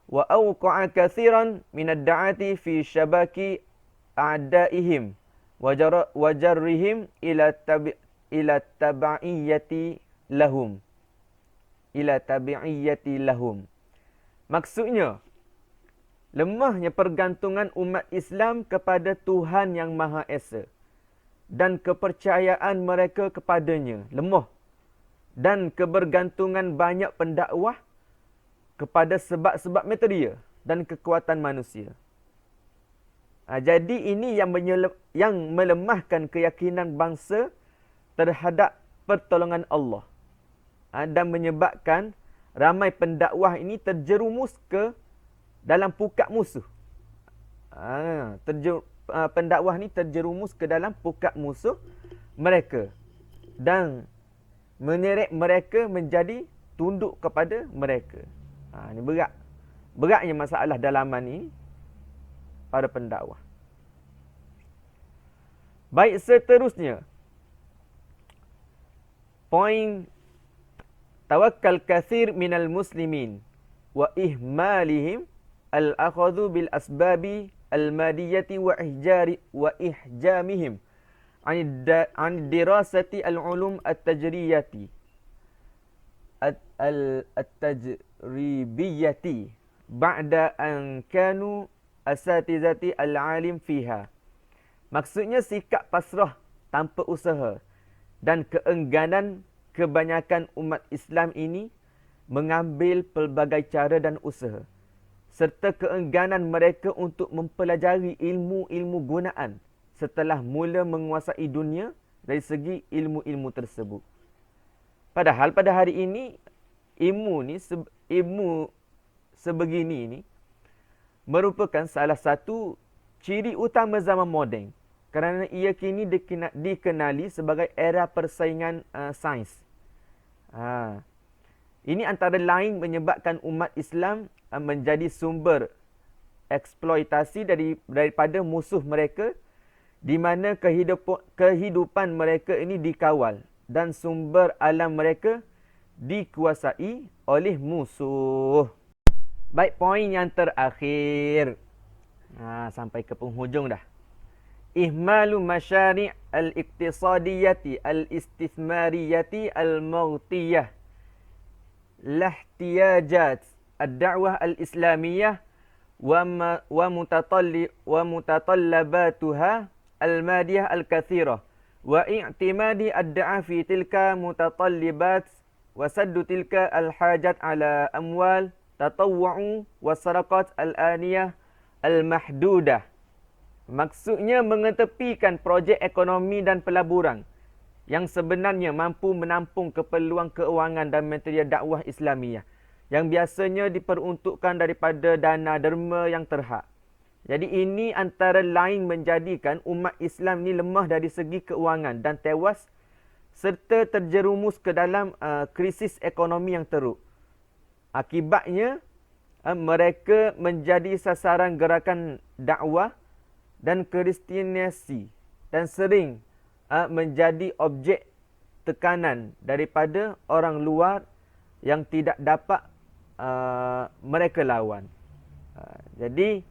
wa awqa'a kathiran min ad-da'ati fi shabaki a'daihim wa jarrihim ila tabi'iyyati lahum. Maksudnya, lemahnya pergantungan umat Islam kepada Tuhan yang Maha Esa dan kepercayaan mereka kepadanya lemah, dan kebergantungan banyak pendakwah kepada sebab-sebab materia dan kekuatan manusia. Jadi ini yang melemahkan keyakinan bangsa terhadap pertolongan Allah, dan menyebabkan ramai pendakwah ini terjerumus ke dalam pukat musuh. Pendakwah ni terjerumus ke dalam pukat musuh mereka dan menyeret mereka menjadi tunduk kepada mereka. Ini berat. Beratnya masalah dalaman ini para pendakwah. Baik, seterusnya. Poin tawakkal kathir minal muslimin wa ihmalihim al-akhadhu bil asbabi al-madiyati wa ihjamihim an dirasati al-ulum at-tajriyati at-tajribiyati ba'da an kanu asatizati al-alim fiha Maksudnya sikap pasrah tanpa usaha dan keengganan kebanyakan umat Islam ini mengambil pelbagai cara dan usaha serta keengganan mereka untuk mempelajari ilmu-ilmu gunaan setelah mula menguasai dunia dari segi ilmu-ilmu tersebut. Padahal pada hari ini ilmu sebegini ni merupakan salah satu ciri utama zaman moden kerana ia kini dikenali sebagai era persaingan sains. Ini antara lain menyebabkan umat Islam menjadi sumber eksploitasi daripada musuh mereka, di mana kehidupan mereka ini dikawal dan sumber alam mereka dikuasai oleh musuh. Baik, poin yang terakhir. Sampai ke penghujung dah. Ihmalu masyari' al-iqtisadiyati al-istithmariyati al-maghtiyah lahtiyajat ad-da'wah al-islamiyah wa mutatallabatuha al-madiyah al-kathirah wa i'timadi ad-da'a fi tilka mutatallibat wa saddu tilka al-hajat ala amwal tatawwu'u wa saraqat al-aniyah al-mahdudah. Maksudnya mengetepikan projek ekonomi dan pelaburan yang sebenarnya mampu menampung keperluan keuangan dan material dakwah Islamiyah yang biasanya diperuntukkan daripada dana derma yang terhad. Jadi ini antara lain menjadikan umat Islam ni lemah dari segi keuangan dan tewas serta terjerumus ke dalam krisis ekonomi yang teruk. Akibatnya mereka menjadi sasaran gerakan dakwah dan kristianisi dan sering menjadi objek tekanan daripada orang luar yang tidak dapat mereka lawan. Jadi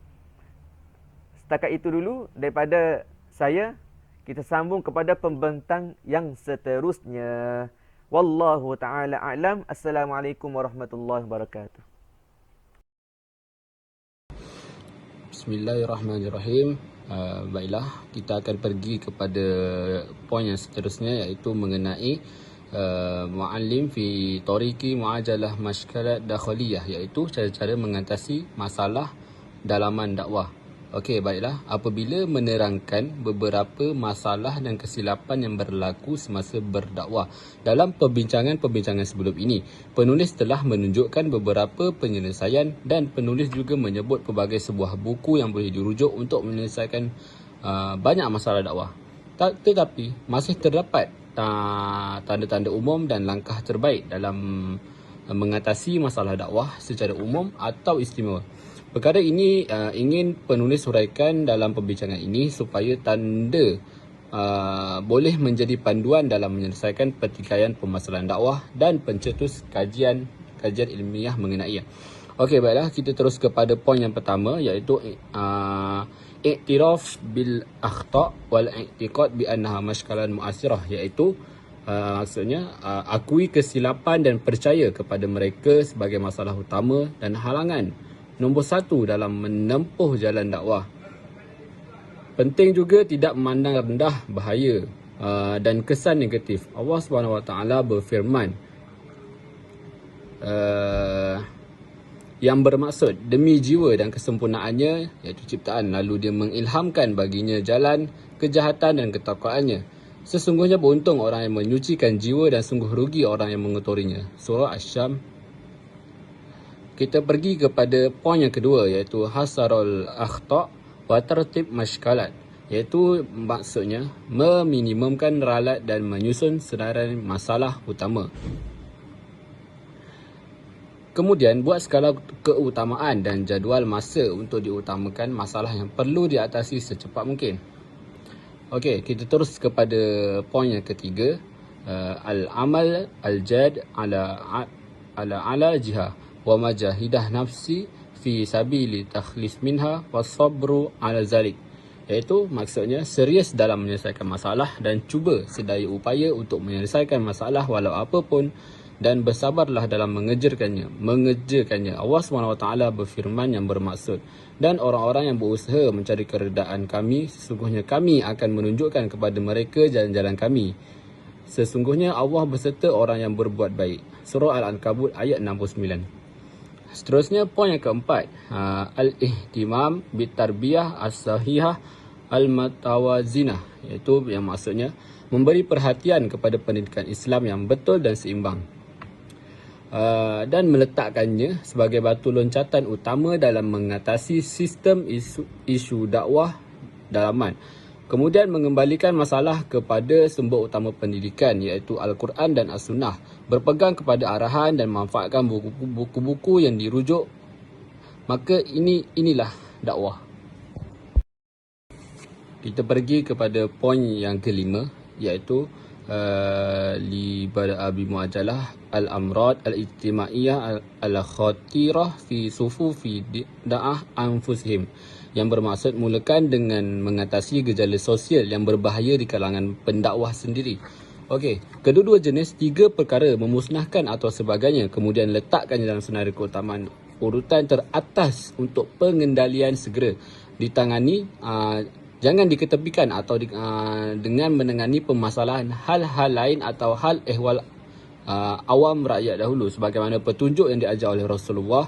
setakat itu dulu daripada saya. Kita sambung kepada pembentang yang seterusnya. Wallahu ta'ala a'lam. Assalamualaikum warahmatullahi wabarakatuh. Bismillahirrahmanirrahim. Baiklah, kita akan pergi kepada poin yang seterusnya, iaitu mengenai mu'allim fi tariqi mu'ajalah mashkalat dakhaliyah, iaitu cara-cara mengatasi masalah dalaman dakwah. Okey, baiklah. Apabila menerangkan beberapa masalah dan kesilapan yang berlaku semasa berdakwah. Dalam perbincangan-perbincangan sebelum ini, penulis telah menunjukkan beberapa penyelesaian dan penulis juga menyebut pelbagai sebuah buku yang boleh dirujuk untuk menyelesaikan banyak masalah dakwah. Tetapi masih terdapat tanda-tanda umum dan langkah terbaik dalam mengatasi masalah dakwah secara umum atau istimewa. Perkara ini ingin penulis huraikan dalam perbincangan ini supaya tanda boleh menjadi panduan dalam menyelesaikan pertikaian permasalahan dakwah dan pencetus kajian ilmiah mengenainya. Okey, baiklah, kita terus kepada poin yang pertama, iaitu i'tiraf bil akhta' wal i'tiqad bi annaha mashkalan mu'assirah, iaitu maksudnya akui kesilapan dan percaya kepada mereka sebagai masalah utama dan halangan nombor satu dalam menempuh jalan dakwah. Penting juga tidak memandang rendah bahaya dan kesan negatif. Allah SWT berfirman yang bermaksud demi jiwa dan kesempurnaannya, iaitu ciptaan, lalu dia mengilhamkan baginya jalan kejahatan dan ketakwaannya. Sesungguhnya beruntung orang yang menyucikan jiwa dan sungguh rugi orang yang mengotorinya. Surah Asy-Syam. Kita pergi kepada poin yang kedua, iaitu hasarul akhta' wa tertib mashkalat, iaitu maksudnya meminimumkan ralat dan menyusun senarai masalah utama. Kemudian buat skala keutamaan dan jadual masa untuk diutamakan masalah yang perlu diatasi secepat mungkin. Okey, kita terus kepada poin yang ketiga, al-amal al-jad ala jihah wa majahidah nafsi fi sabili takhlis minha wasabru ala zalik, iaitu maksudnya serius dalam menyelesaikan masalah dan cuba sedaya upaya untuk menyelesaikan masalah walau apapun dan bersabarlah dalam mengerjakannya. Allah SWT berfirman yang bermaksud, dan orang-orang yang berusaha mencari keredaan kami, sesungguhnya kami akan menunjukkan kepada mereka jalan-jalan kami. Sesungguhnya Allah berserta orang yang berbuat baik. Surah Al-Ankabut ayat 69. Seterusnya, poin yang keempat, al-ihtimam bitarbiyah as-sahihah al-matawazinah, iaitu yang maksudnya memberi perhatian kepada pendidikan Islam yang betul dan seimbang, dan meletakkannya sebagai batu loncatan utama dalam mengatasi sistem isu dakwah dalaman. Kemudian mengembalikan masalah kepada sumber utama pendidikan, iaitu Al-Quran dan As-Sunnah. Berpegang kepada arahan dan manfaatkan buku-buku yang dirujuk. Maka inilah dakwah. Kita pergi kepada poin yang kelima, iaitu Abi Mu'ajalah Al-Amrad Al-Ijtimaiyah Al-Khatirah Fi Sufufi Da'ah Anfusihim, yang bermaksud mulakan dengan mengatasi gejala sosial yang berbahaya di kalangan pendakwah sendiri. Okey, kedua-dua jenis 3 perkara memusnahkan atau sebagainya, kemudian letakkannya dalam senarai keutamaan urutan teratas untuk pengendalian segera ditangani, jangan diketepikan atau dengan menangani permasalahan hal-hal lain atau hal ehwal awam rakyat dahulu, sebagaimana petunjuk yang diajar oleh Rasulullah,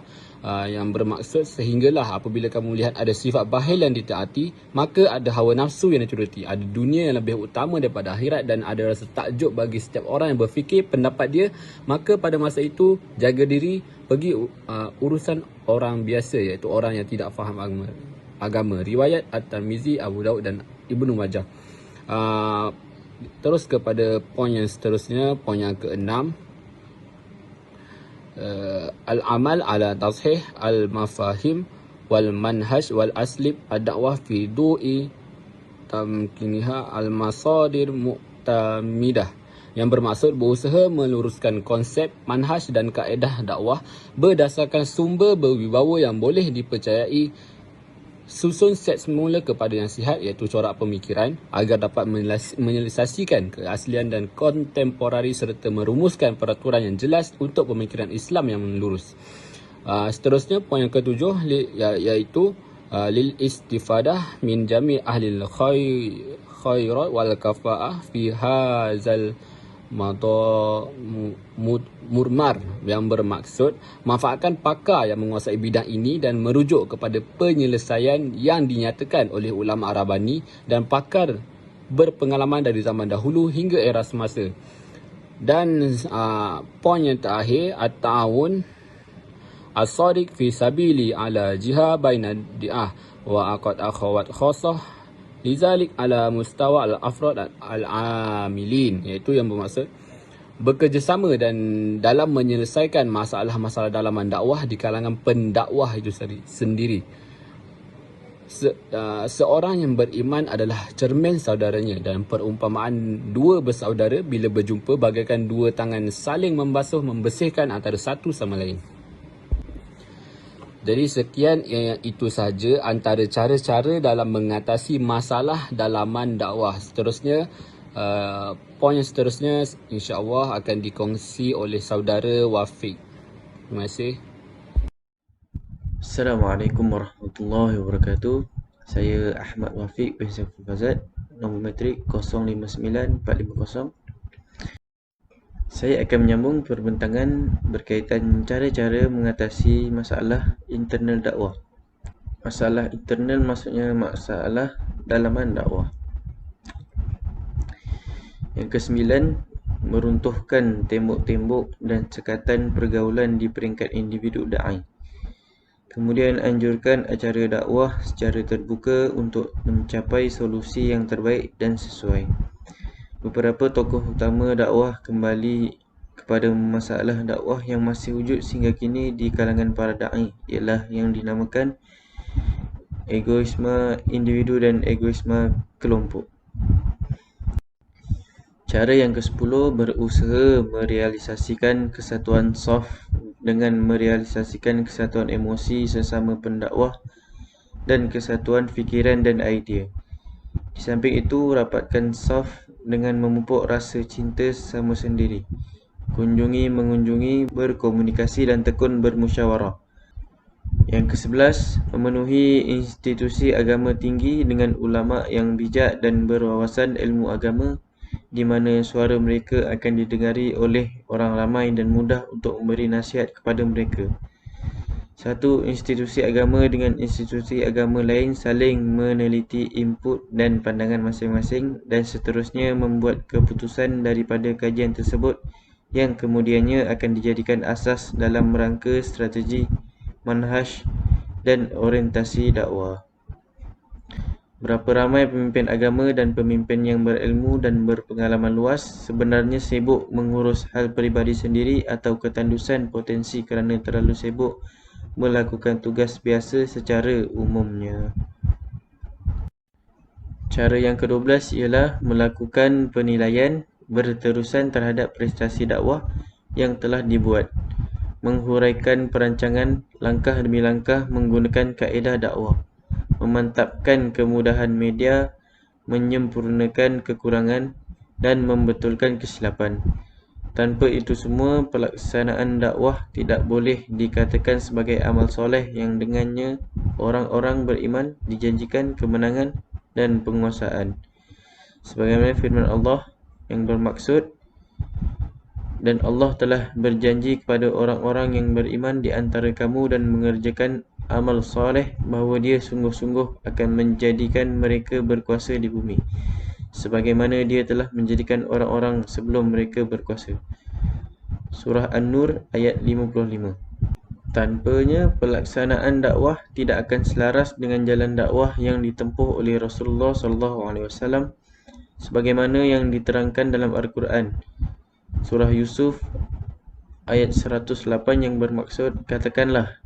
yang bermaksud sehinggalah apabila kamu melihat ada sifat bakhil yang ditaati, maka ada hawa nafsu yang dituruti, ada dunia yang lebih utama daripada akhirat, dan ada rasa takjub bagi setiap orang yang berfikir pendapat dia, maka pada masa itu jaga diri, pergi urusan orang biasa, iaitu orang yang tidak faham agama. Riwayat At-Tirmizi, Abu Daud dan Ibnu Majah. Terus kepada poin yang seterusnya, poin yang keenam, al-amal ala tashih al-mafahim wal manhaj wal aslib ad-da'wah fi du'i tamkiniha al-masadir mu'tamidah, yang bermaksud berusaha meluruskan konsep, manhaj dan kaedah dakwah berdasarkan sumber berwibawa yang boleh dipercayai. Susun set semula kepada yang sihat, iaitu corak pemikiran, agar dapat menyelesaikan keaslian dan kontemporari serta merumuskan peraturan yang jelas untuk pemikiran Islam yang lurus. Seterusnya, poin yang ketujuh, iaitu lil istifadah min jami' ahlil khairat wal kafa'ah fi hazal murmar, yang bermaksud manfaatkan pakar yang menguasai bidang ini dan merujuk kepada penyelesaian yang dinyatakan oleh ulama Arabani dan pakar berpengalaman dari zaman dahulu hingga era semasa. Dan poin yang terakhir, at-ta'awun as-sadiq fi sabili ala jihad baina di'ah wa aqad akhawat khasah lizalik ala mustawa al-afrad al-amilin, iaitu yang bermaksud bekerjasama dan dalam menyelesaikan masalah-masalah dalaman dakwah di kalangan pendakwah itu sendiri. Seorang yang beriman adalah cermin saudaranya, dan perumpamaan dua bersaudara bila berjumpa bagaikan dua tangan saling membersihkan antara satu sama lain. Jadi sekian, itu sahaja antara cara-cara dalam mengatasi masalah dalaman dakwah. Seterusnya, poin yang seterusnya insya-Allah akan dikongsi oleh saudara Wafiq. Terima kasih. Assalamualaikum warahmatullahi wabarakatuh. Saya Ahmad Wafiq bin Saiful Fazad, nombor matrik 059450. Saya akan menyambung perbincangan berkaitan cara-cara mengatasi masalah internal dakwah. Masalah internal maksudnya masalah dalaman dakwah. Yang kesembilan, meruntuhkan tembok-tembok dan sekatan pergaulan di peringkat individu da'i. Kemudian anjurkan acara dakwah secara terbuka untuk mencapai solusi yang terbaik dan sesuai. Beberapa tokoh utama dakwah kembali kepada masalah dakwah yang masih wujud sehingga kini di kalangan para da'i, ialah yang dinamakan egoisme individu dan egoisme kelompok. Cara yang ke-10, berusaha merealisasikan kesatuan saf dengan merealisasikan kesatuan emosi sesama pendakwah dan kesatuan fikiran dan idea. Di samping itu, rapatkan saf dengan memupuk rasa cinta sesama sendiri. mengunjungi, berkomunikasi dan tekun bermusyawarah. Yang ke-11, memenuhi institusi agama tinggi dengan ulama yang bijak dan berwawasan ilmu agama, di mana suara mereka akan didengari oleh orang ramai dan mudah untuk memberi nasihat kepada mereka. Satu institusi agama dengan institusi agama lain saling meneliti input dan pandangan masing-masing dan seterusnya membuat keputusan daripada kajian tersebut yang kemudiannya akan dijadikan asas dalam rangka strategi, manhaj dan orientasi dakwah. Berapa ramai pemimpin agama dan pemimpin yang berilmu dan berpengalaman luas sebenarnya sibuk mengurus hal peribadi sendiri atau ketandusan potensi kerana terlalu sibuk melakukan tugas biasa secara umumnya. Cara yang ke-12 ialah melakukan penilaian berterusan terhadap prestasi dakwah yang telah dibuat, menghuraikan perancangan langkah demi langkah menggunakan kaedah dakwah, memantapkan kemudahan media, menyempurnakan kekurangan dan membetulkan kesilapan. Tanpa itu semua, pelaksanaan dakwah tidak boleh dikatakan sebagai amal soleh yang dengannya orang-orang beriman dijanjikan kemenangan dan penguasaan. Sebagaimana firman Allah yang bermaksud, dan Allah telah berjanji kepada orang-orang yang beriman di antara kamu dan mengerjakan amal soleh bahawa Dia sungguh-sungguh akan menjadikan mereka berkuasa di bumi, sebagaimana Dia telah menjadikan orang-orang sebelum mereka berkuasa. Surah An-Nur ayat 55. Tanpanya, pelaksanaan dakwah tidak akan selaras dengan jalan dakwah yang ditempuh oleh Rasulullah SAW, sebagaimana yang diterangkan dalam Al-Quran. Surah Yusuf ayat 108 yang bermaksud, katakanlah,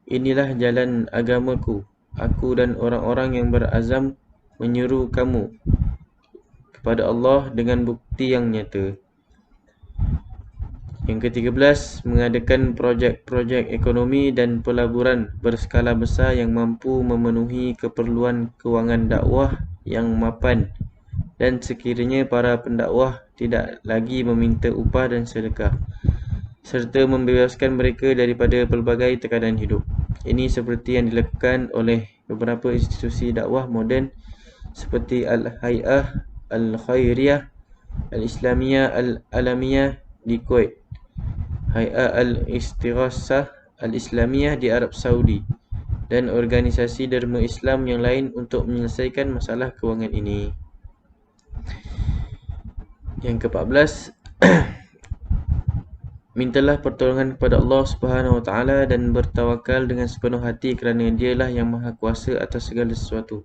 inilah jalan agamaku, aku dan orang-orang yang berazam menyeru kamu kepada Allah dengan bukti yang nyata. Yang ke-13, mengadakan projek-projek ekonomi dan pelaburan berskala besar yang mampu memenuhi keperluan kewangan dakwah yang mapan, dan sekiranya para pendakwah tidak lagi meminta upah dan sedekah, serta membebaskan mereka daripada pelbagai tekanan hidup. Ini seperti yang dilakukan oleh beberapa institusi dakwah moden seperti Al-Hay'ah Al-Khairiyah Al-Islamiyah Al-Alamiyah di Kuwait, Hay'ah Al-Istighasah Al-Islamiyah di Arab Saudi, dan organisasi derma Islam yang lain untuk menyelesaikan masalah kewangan ini. Yang ke-14, mintalah pertolongan kepada Allah Subhanahu Wa Taala dan bertawakal dengan sepenuh hati kerana Dialah yang Maha Kuasa atas segala sesuatu.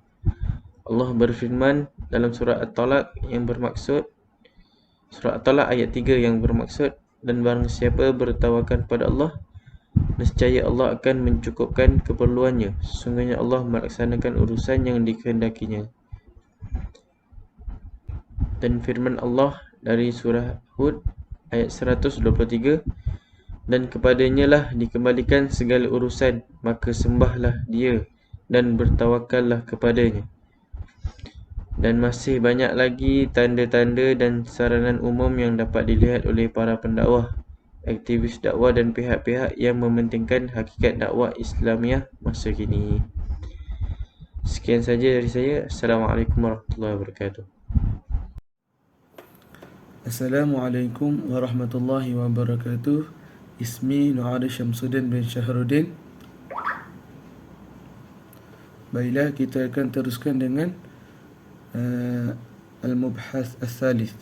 Allah berfirman dalam surah At-Talaq yang bermaksud, surah At-Talaq ayat 3 yang bermaksud, dan barang siapa bertawakal kepada Allah, nescaya Allah akan mencukupkan keperluannya. Sesungguhnya Allah melaksanakan urusan yang dikehendakinya. Dan firman Allah dari surah Hud ayat 123, dan kepadanya lah dikembalikan segala urusan, maka sembahlah Dia dan bertawakallah kepadanya. Dan masih banyak lagi tanda-tanda dan saranan umum yang dapat dilihat oleh para pendakwah, aktivis dakwah dan pihak-pihak yang mementingkan hakikat dakwah Islamiah masa kini. Sekian saja dari saya. Assalamualaikum warahmatullahi wabarakatuh. Assalamualaikum warahmatullahi wabarakatuh. Ismi Nu'ari Syamsuddin bin Syahruddin. Baiklah, kita akan teruskan dengan Al-Mubhas Al-Thalith,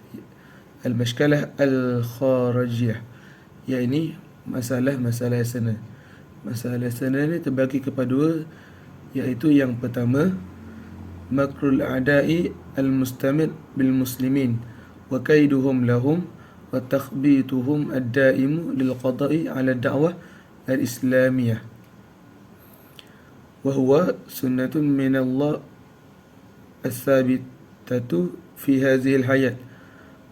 Al-Mashkalah Al-Kharajiyah, iaitu masalah-masalah sana. Masalah sana ni terbagi kepada dua, iaitu yang pertama, makrul a'da'i al-mustamir bil muslimin wa kaiduhum lahum wa takhbituhum ad-da'imu lil qada'i 'ala ad-da'wah al-islamiyah, wa huwa sunnatun min Allah al-thabitatu fi hadhihi al-hayat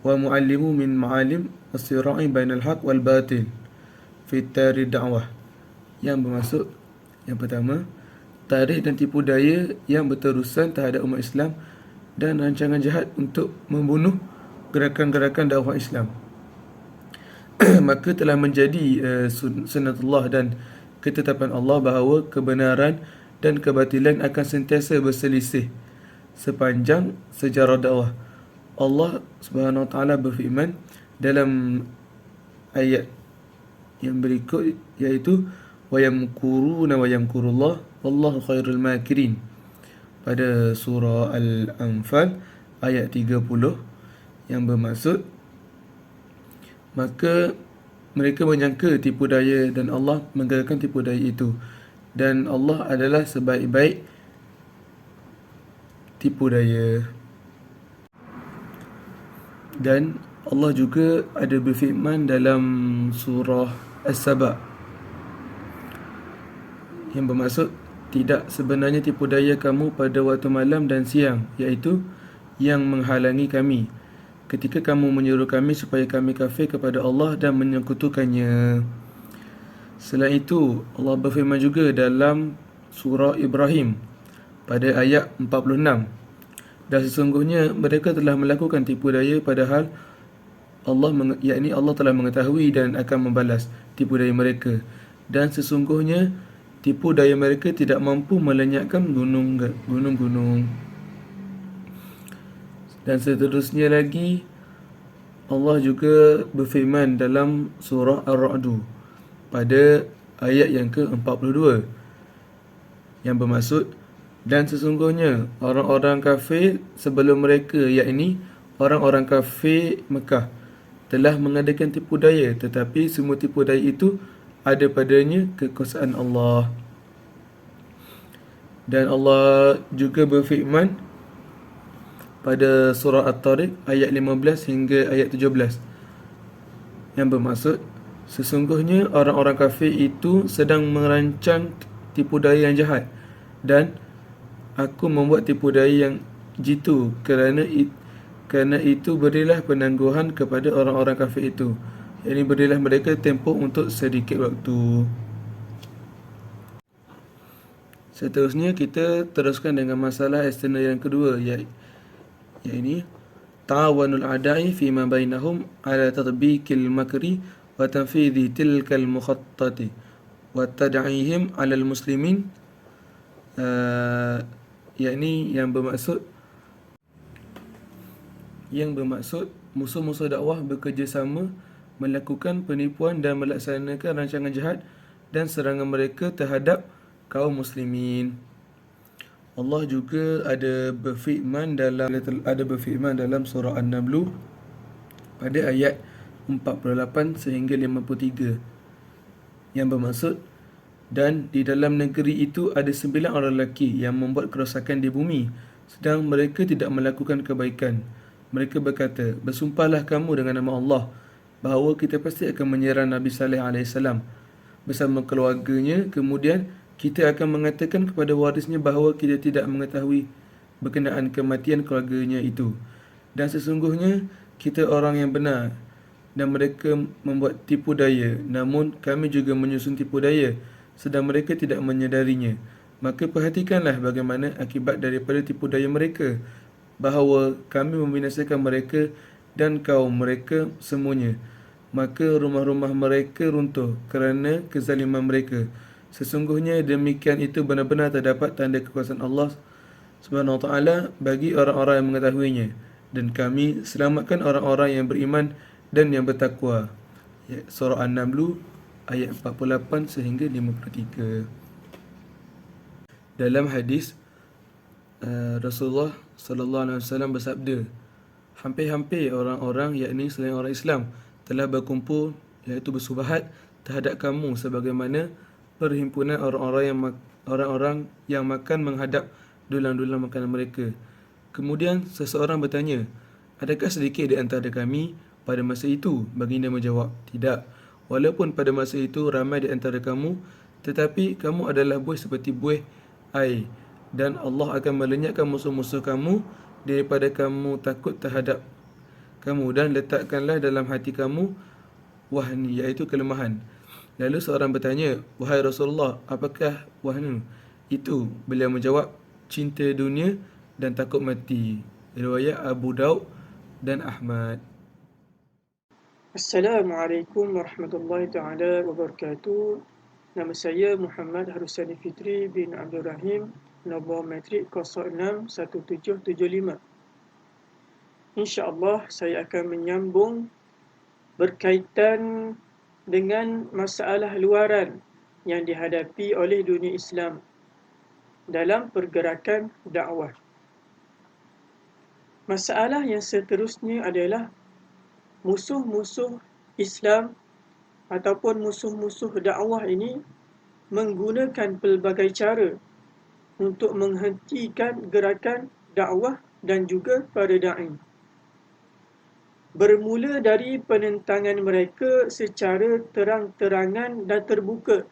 wa mu'allimu min ma'alim as-sira'i bain al-haq wal batil fi tarikh da'wah. Yang bermaksud, yang pertama, tarikh dan tipu daya yang berterusan terhadap umat Islam dan rancangan jahat untuk membunuh gerakan-gerakan dakwah Islam. maka telah menjadi sunnatullah dan ketetapan Allah bahawa kebenaran dan kebatilan akan sentiasa berselisih sepanjang sejarah dakwah. Allah Subhanahu Wa Taala berfirman dalam ayat yang berikut, iaitu wa yamkuruna wa yamkurullah wallahu khairul makirin, pada surah Al-Anfal ayat 30, yang bermaksud maka mereka menyangka tipu daya dan Allah menggagalkan tipu daya itu, dan Allah adalah sebaik-baik tipu daya. Dan Allah juga ada berfirman dalam surah As-Saba yang bermaksud tidak sebenarnya tipu daya kamu pada waktu malam dan siang, iaitu yang menghalangi kami ketika kamu menyuruh kami supaya kami kafir kepada Allah dan menyekutukannya. Selain itu, Allah berfirman juga dalam surah Ibrahim pada ayat 46, dan sesungguhnya mereka telah melakukan tipu daya padahal Allah telah mengetahui dan akan membalas tipu daya mereka, dan sesungguhnya tipu daya mereka tidak mampu melenyapkan gunung-gunung. Dan seterusnya lagi, Allah juga berfirman dalam surah Ar-Ra'du pada ayat yang ke-42 yang bermaksud, dan sesungguhnya orang-orang kafir sebelum mereka, yakni orang-orang kafir Mekah, telah mengadakan tipu daya, tetapi semua tipu daya itu ada padanya kekuasaan Allah. Dan Allah juga berfirman pada surah At-Tariq ayat 15 hingga ayat 17 yang bermaksud, sesungguhnya orang-orang kafir itu sedang merancang tipu daya yang jahat, dan aku membuat tipu daya yang jitu, kerana itu berilah penangguhan kepada orang-orang kafir itu, yakni berilah mereka tempoh untuk sedikit waktu. Seterusnya kita teruskan dengan masalah eksternal yang kedua, yakni ta'awanul a'da'i fima bainahum ala tatbiqil makri wa tanfidhi tilkal mukhattati wa tad'ihim 'alal muslimin, yakni yang bermaksud musuh-musuh dakwah bekerjasama melakukan penipuan dan melaksanakan rancangan jahat dan serangan mereka terhadap kaum muslimin. Allah juga ada berfirman dalam surah An-Naml pada ayat 48 sehingga 53 yang bermaksud, dan di dalam negeri itu ada 9 orang lelaki yang membuat kerosakan di bumi, sedang mereka tidak melakukan kebaikan. Mereka berkata, bersumpahlah kamu dengan nama Allah bahawa kita pasti akan menyerang Nabi Saleh AS bersama keluarganya, kemudian kita akan mengatakan kepada warisnya bahawa kita tidak mengetahui berkenaan kematian keluarganya itu, dan sesungguhnya kita orang yang benar. Dan mereka membuat tipu daya, namun kami juga menyusun tipu daya, sedang mereka tidak menyedarinya. Maka perhatikanlah bagaimana akibat daripada tipu daya mereka, bahawa kami membinasakan mereka dan kaum mereka semuanya. Maka rumah-rumah mereka runtuh kerana kezaliman mereka. Sesungguhnya demikian itu benar-benar terdapat tanda kekuasaan Allah Subhanahu Wa Taala bagi orang-orang yang mengetahuinya, dan kami selamatkan orang-orang yang beriman dan yang bertakwa. Surah An-Naml ayat 48 sehingga 53. Dalam hadis Rasulullah sallallahu alaihi wasallam bersabda, hampir-hampir orang-orang, yakni selain orang Islam, telah berkumpul, iaitu bersubahat terhadap kamu sebagaimana perhimpunan orang-orang yang makan menghadap dulang-dulang makanan mereka. Kemudian seseorang bertanya, adakah sedikit di antara kami pada masa itu? Baginda menjawab, tidak. Walaupun pada masa itu ramai di antara kamu, tetapi kamu adalah buih seperti buih air, dan Allah akan melenyapkan musuh-musuh kamu daripada kamu takut terhadap kamu, dan letakkanlah dalam hati kamu wahni, iaitu kelemahan. Lalu seorang bertanya, wahai Rasulullah, apakah wahnu itu? Beliau menjawab, cinta dunia dan takut mati. Riwayat Abu Daud dan Ahmad. Assalamualaikum warahmatullahi taala wabarakatuh. Nama saya Muhammad Harusani Fitri bin Abdul Rahim, nombor matrik 061775. InsyaAllah saya akan menyambung berkaitan dengan masalah luaran yang dihadapi oleh dunia Islam dalam pergerakan dakwah. Masalah yang seterusnya adalah musuh-musuh Islam ataupun musuh-musuh dakwah ini menggunakan pelbagai cara untuk menghentikan gerakan dakwah dan juga para da'i. Bermula dari penentangan mereka secara terang-terangan dan terbuka,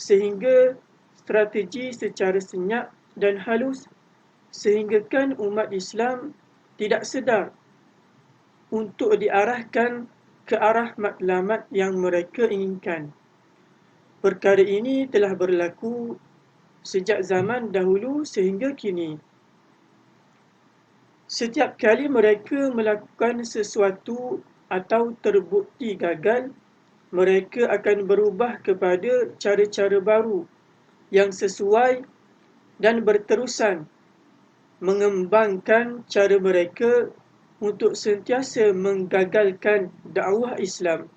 sehingga strategi secara senyap dan halus, sehinggakan umat Islam tidak sedar untuk diarahkan ke arah matlamat yang mereka inginkan. Perkara ini telah berlaku sejak zaman dahulu sehingga kini. Setiap kali mereka melakukan sesuatu atau terbukti gagal, mereka akan berubah kepada cara-cara baru yang sesuai dan berterusan mengembangkan cara mereka untuk sentiasa menggagalkan dakwah Islam.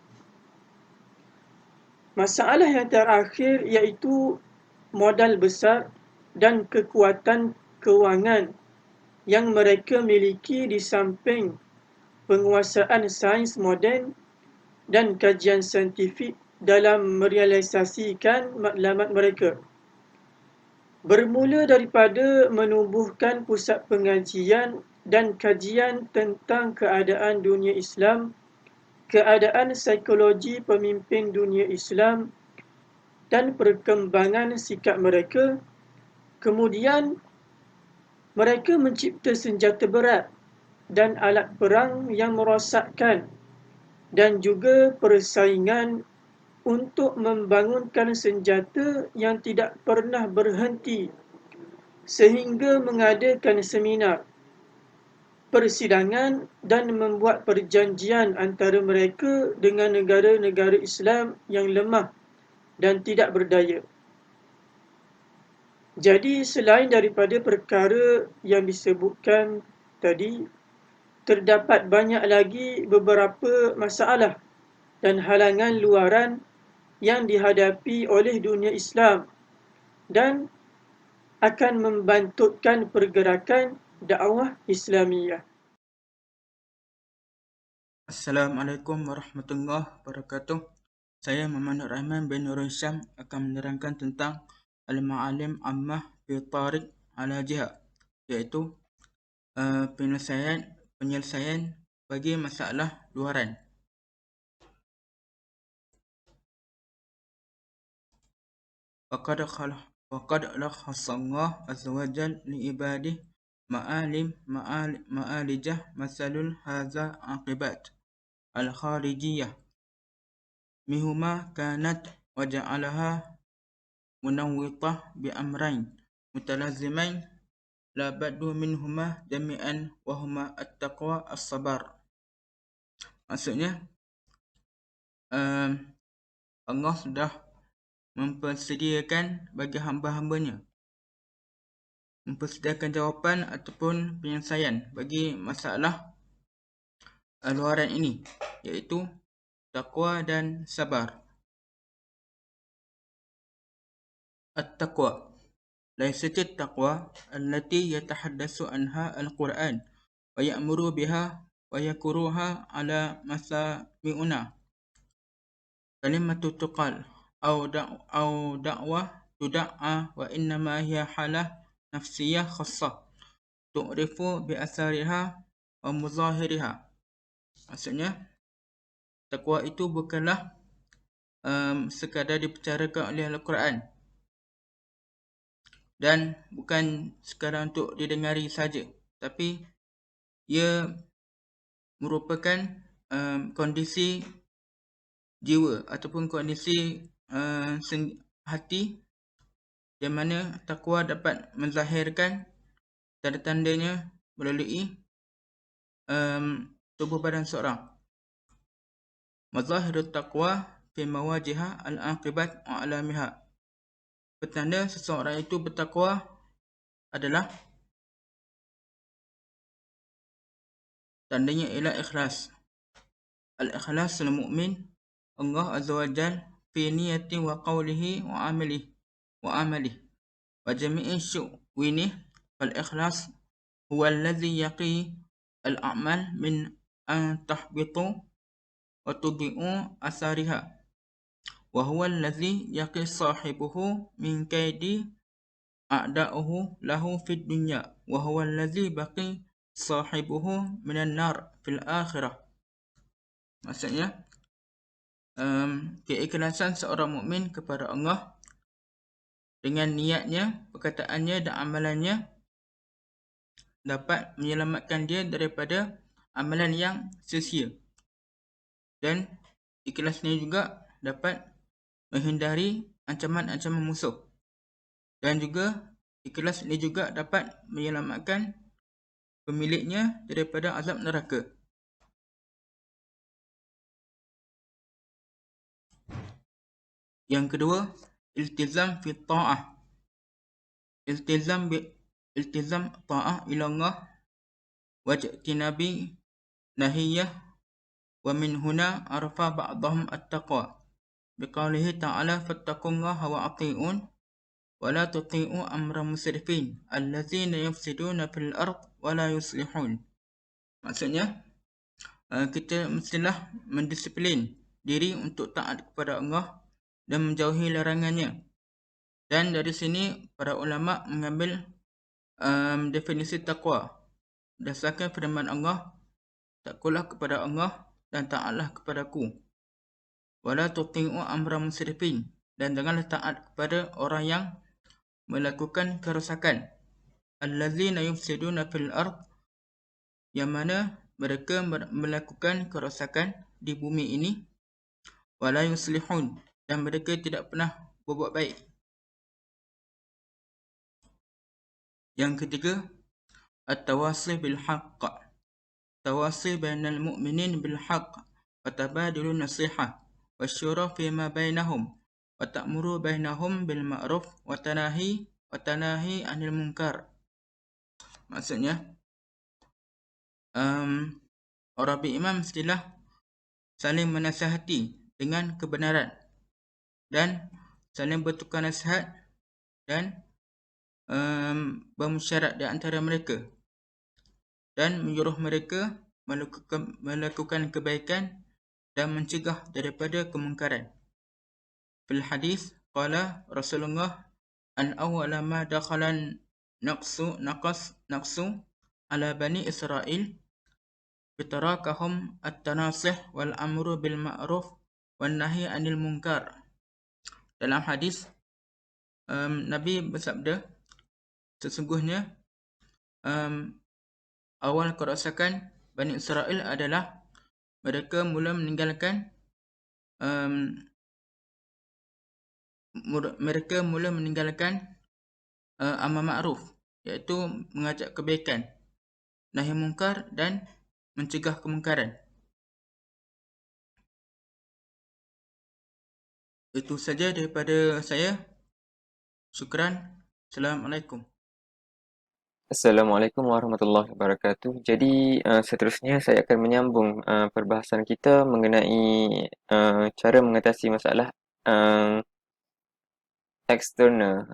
Masalah yang terakhir iaitu modal besar dan kekuatan kewangan yang mereka miliki di samping penguasaan sains moden dan kajian saintifik dalam merealisasikan matlamat mereka. Bermula daripada menubuhkan pusat pengajian dan kajian tentang keadaan dunia Islam, keadaan psikologi pemimpin dunia Islam dan perkembangan sikap mereka. Kemudian mereka mencipta senjata berat dan alat perang yang merosakkan dan juga persaingan untuk membangunkan senjata yang tidak pernah berhenti, sehingga mengadakan seminar, persidangan dan membuat perjanjian antara mereka dengan negara-negara Islam yang lemah dan tidak berdaya. Jadi selain daripada perkara yang disebutkan tadi, terdapat banyak lagi beberapa masalah dan halangan luaran yang dihadapi oleh dunia Islam dan akan membantutkan pergerakan dakwah Islamiyah. Assalamualaikum warahmatullahi wabarakatuh. Saya Muhammad Rahman bin Nur Hisham akan menerangkan tentang Al-Ma'alim Ammah fi Tariq ala Jihad, iaitu penyelesaian bagi masalah luaran. Waqad lakhasallahu azza wa jalla li ibadihi ma'alijah masalul hadza aqibat al-kharijiyah mihuma kanat wa ja'alaha munawwitah bi amrayn mutalazimain la badu minhuma jami'an wa huma at-taqwa as-sabar. Maksudnya Allah sudah mempersediakan bagi hamba-hambanya, mempersediakan jawapan ataupun penyelesaian bagi masalah luaran ini, iaitu taqwa dan sabar. At-taqwa laysat at-taqwa allati yatahaddatsu anha al-Qur'an wa ya'muru biha wa yakuruha ala masami'una kalimatu tuqal au da'wah tud'a wa innama hiya halah nafsiyah khassah tu'rifu bi asariha wa muzahiriha. Maksudnya takwa itu bukanlah sekadar dibicarakan oleh Al-Quran dan bukan sekadar untuk didengari saja, tapi ia merupakan kondisi jiwa ataupun kondisi hati yang mana takwa dapat menzahirkan tanda-tandanya melalui tubuh badan seorang. Mazahirut taqwa fi mawajiha al-aqibat wa alamiha. Petanda seseorang itu bertakwa adalah tandanya ialah ikhlas. Al-ikhlas al-mu'min Allah Azza wa Jal fi niyati wa qawlihi wa amalihi wa jami'i syu'winih. Fal-ikhlas huwa alladhi yaqi al-a'mal min an tahbitu wa tudi'u asariha. وهو الذي يقي صاحبه من كيد أعداؤه له في الدنيا وهو الذي بقي صاحبه من النار في الآخرة. Maksudnya keikhlasan seorang mukmin kepada Allah dengan niatnya, perkataannya dan amalannya dapat menyelamatkan dia daripada amalan yang sia-sia, dan ikhlasnya juga dapat menghindari ancaman-ancaman musuh, dan juga ikhlas ini juga dapat menyelamatkan pemiliknya daripada azab neraka. Yang kedua, iltizam fi ta'ah. Iltizam ta'ah ila Allah wajtinabi nahiyah, wa min huna arfa ba'dahum at-taqwa biqaulihi ta'ala fattaqullaha wa ati'un wa la tuti'u amra musrifin allazina yufsiduna fil ard wa la yuslihun. Maksudnya, kita mestilah mendisiplin diri untuk taat kepada Allah dan menjauhi larangannya. Dan dari sini para ulama mengambil definisi takwa berdasarkan firman Allah, takutlah kepada Allah dan taatlah kepadaku. Wala tuti'u amra musrifin, dan janganlah taat kepada orang yang melakukan kerosakan. Allazina yufsiduna fil ard, yang mana mereka melakukan kerosakan di bumi ini. Wala yuslihun, dan mereka tidak pernah berbuat baik. Yang ketiga, at-tawasi bil haqq. Tawasi bainal mu'minin bil haqq wa tabadulun nasihah wasyura fima bainahum wa ta'muru bainahum bil ma'ruf wa tanahi anil munkar. Maksudnya, orang beriman mestilah saling menasihati dengan kebenaran dan saling bertukar nasihat dan bermusyarat di antara mereka, dan menyuruh mereka melakukan kebaikan dan mencegah daripada kemungkaran. Fil hadis qala Rasulullah an awwala ma dakhalan naqsu ala bani Israel bitarakahum at-tanasih wal amru bil ma'ruf wan nahi anil munkar. Dalam hadis Nabi bersabda, sesungguhnya awal kerosakan Bani Israel adalah mereka mula meninggalkan amar ma'ruf, iaitu mengajak kebaikan, nahi mungkar dan mencegah kemungkaran. Itu saja daripada saya. Syukran. Assalamualaikum. Assalamualaikum warahmatullahi wabarakatuh. Jadi seterusnya saya akan menyambung perbahasan kita mengenai cara mengatasi masalah eksternal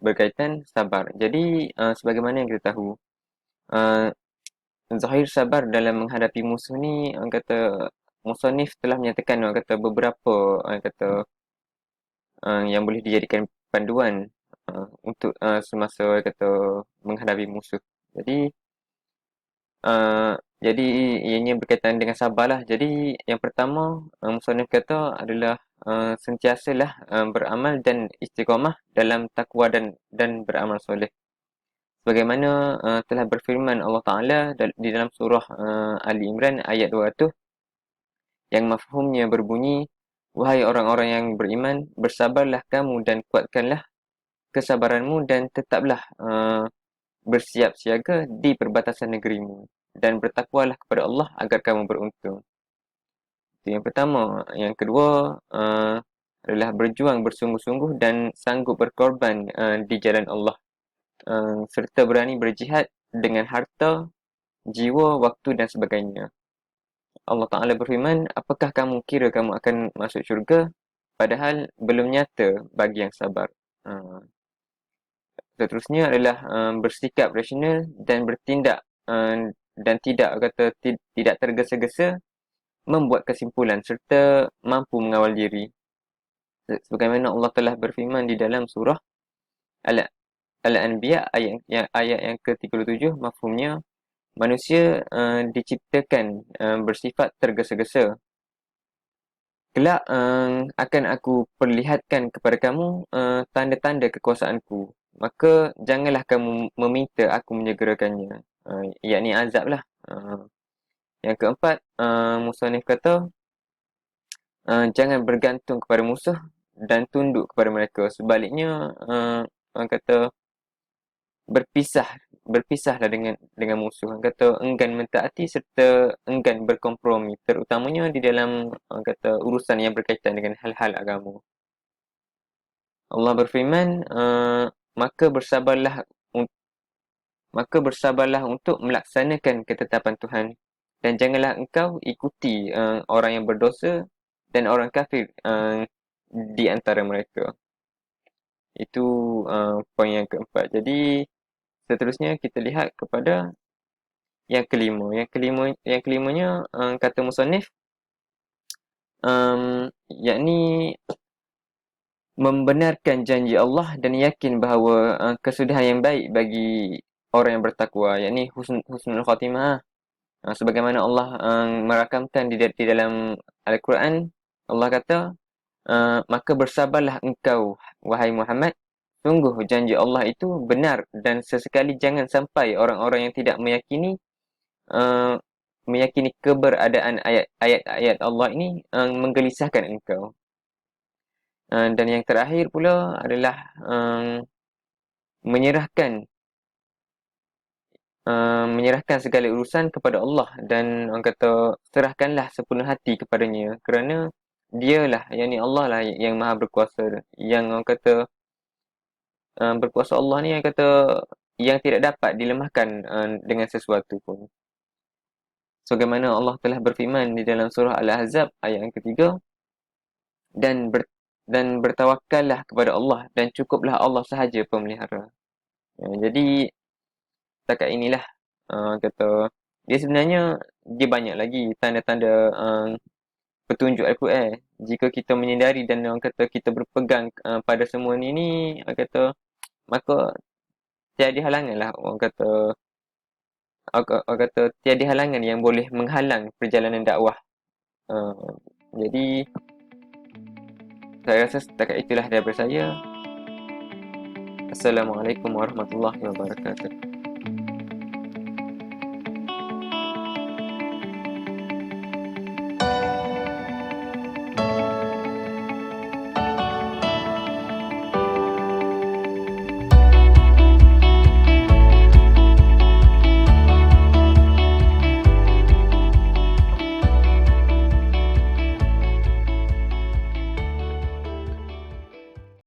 berkaitan sabar. Jadi sebagaimana yang kita tahu, zahir sabar dalam menghadapi musuh ni, orang kata musannif telah menyatakan, orang kata beberapa, orang kata yang boleh dijadikan panduan untuk semasa, orang kata, menghadapi musuh. Jadi ianya berkaitan dengan sabarlah. Jadi yang pertama, musannif kata adalah sentiasalah beramal dan istiqamah dalam takwa dan beramal soleh. Sebagaimana telah berfirman Allah Ta'ala di dalam surah Ali Imran ayat 200, yang mafhumnya berbunyi, wahai orang-orang yang beriman, bersabarlah kamu dan kuatkanlah kesabaranmu dan tetaplah bersiap siaga di perbatasan negerimu, dan bertakwalah kepada Allah agar kamu beruntung. Itu yang pertama. Yang kedua adalah berjuang bersungguh-sungguh dan sanggup berkorban di jalan Allah, serta berani berjihad dengan harta, jiwa, waktu dan sebagainya. Allah Ta'ala berfirman, apakah kamu kira kamu akan masuk syurga padahal belum nyata bagi yang sabar. Seterusnya adalah bersikap rasional dan bertindak dan tidak tergesa-gesa membuat kesimpulan serta mampu mengawal diri. Sebagaimana Allah telah berfirman di dalam surah Al-Anbiya ayat yang ke-37, mafhumnya manusia diciptakan bersifat tergesa-gesa. Kelak akan aku perlihatkan kepada kamu tanda-tanda kekuasaanku. Maka janganlah kamu meminta aku menyegerakannya. Yakni azab lah. Yang keempat, musannif kata, jangan bergantung kepada musuh dan tunduk kepada mereka. Sebaliknya, orang kata berpisahlah dengan musuh. Orang kata enggan mentaati serta enggan berkompromi, terutamanya di dalam orang kata urusan yang berkaitan dengan hal-hal agama. Allah berfirman, maka bersabarlah untuk melaksanakan ketetapan Tuhan, dan janganlah engkau ikuti orang yang berdosa dan orang kafir di antara mereka. Itu poin yang keempat. Jadi seterusnya kita lihat kepada yang kelima. Yang kelimanya kata musannif, yakni membenarkan janji Allah dan yakin bahawa kesudahan yang baik bagi orang yang bertakwa, yakni husnul khatimah. Sebagaimana Allah merakamkan di dalam Al-Quran, Allah kata, maka bersabarlah engkau, wahai Muhammad, sungguh janji Allah itu benar, dan sesekali jangan sampai orang-orang yang tidak meyakini keberadaan ayat-ayat Allah ini menggelisahkan engkau. Dan yang terakhir pula adalah menyerahkan segala urusan kepada Allah, dan orang kata serahkanlah sepenuh hati kepadanya, kerana dialah, yakni Allah lah yang maha berkuasa, yang orang kata berkuasa Allah ni yang kata yang tidak dapat dilemahkan dengan sesuatu pun. Sebagaimana Allah telah berfirman di dalam surah Al-Ahzab ayat yang ketiga, dan bertawakkallah kepada Allah, dan cukuplah Allah sahaja pemelihara. Jadi setakat inilah kata dia sebenarnya dia banyak lagi tanda-tanda petunjuk Al-Quran. Jika kita menyedari dan orang kata kita berpegang pada semua ini, orang kata maka tiada halangan lah, orang kata tiada halangan yang boleh menghalang perjalanan dakwah. Jadi saya rasa setakat itulah daripada saya. Assalamualaikum warahmatullahi wabarakatuh.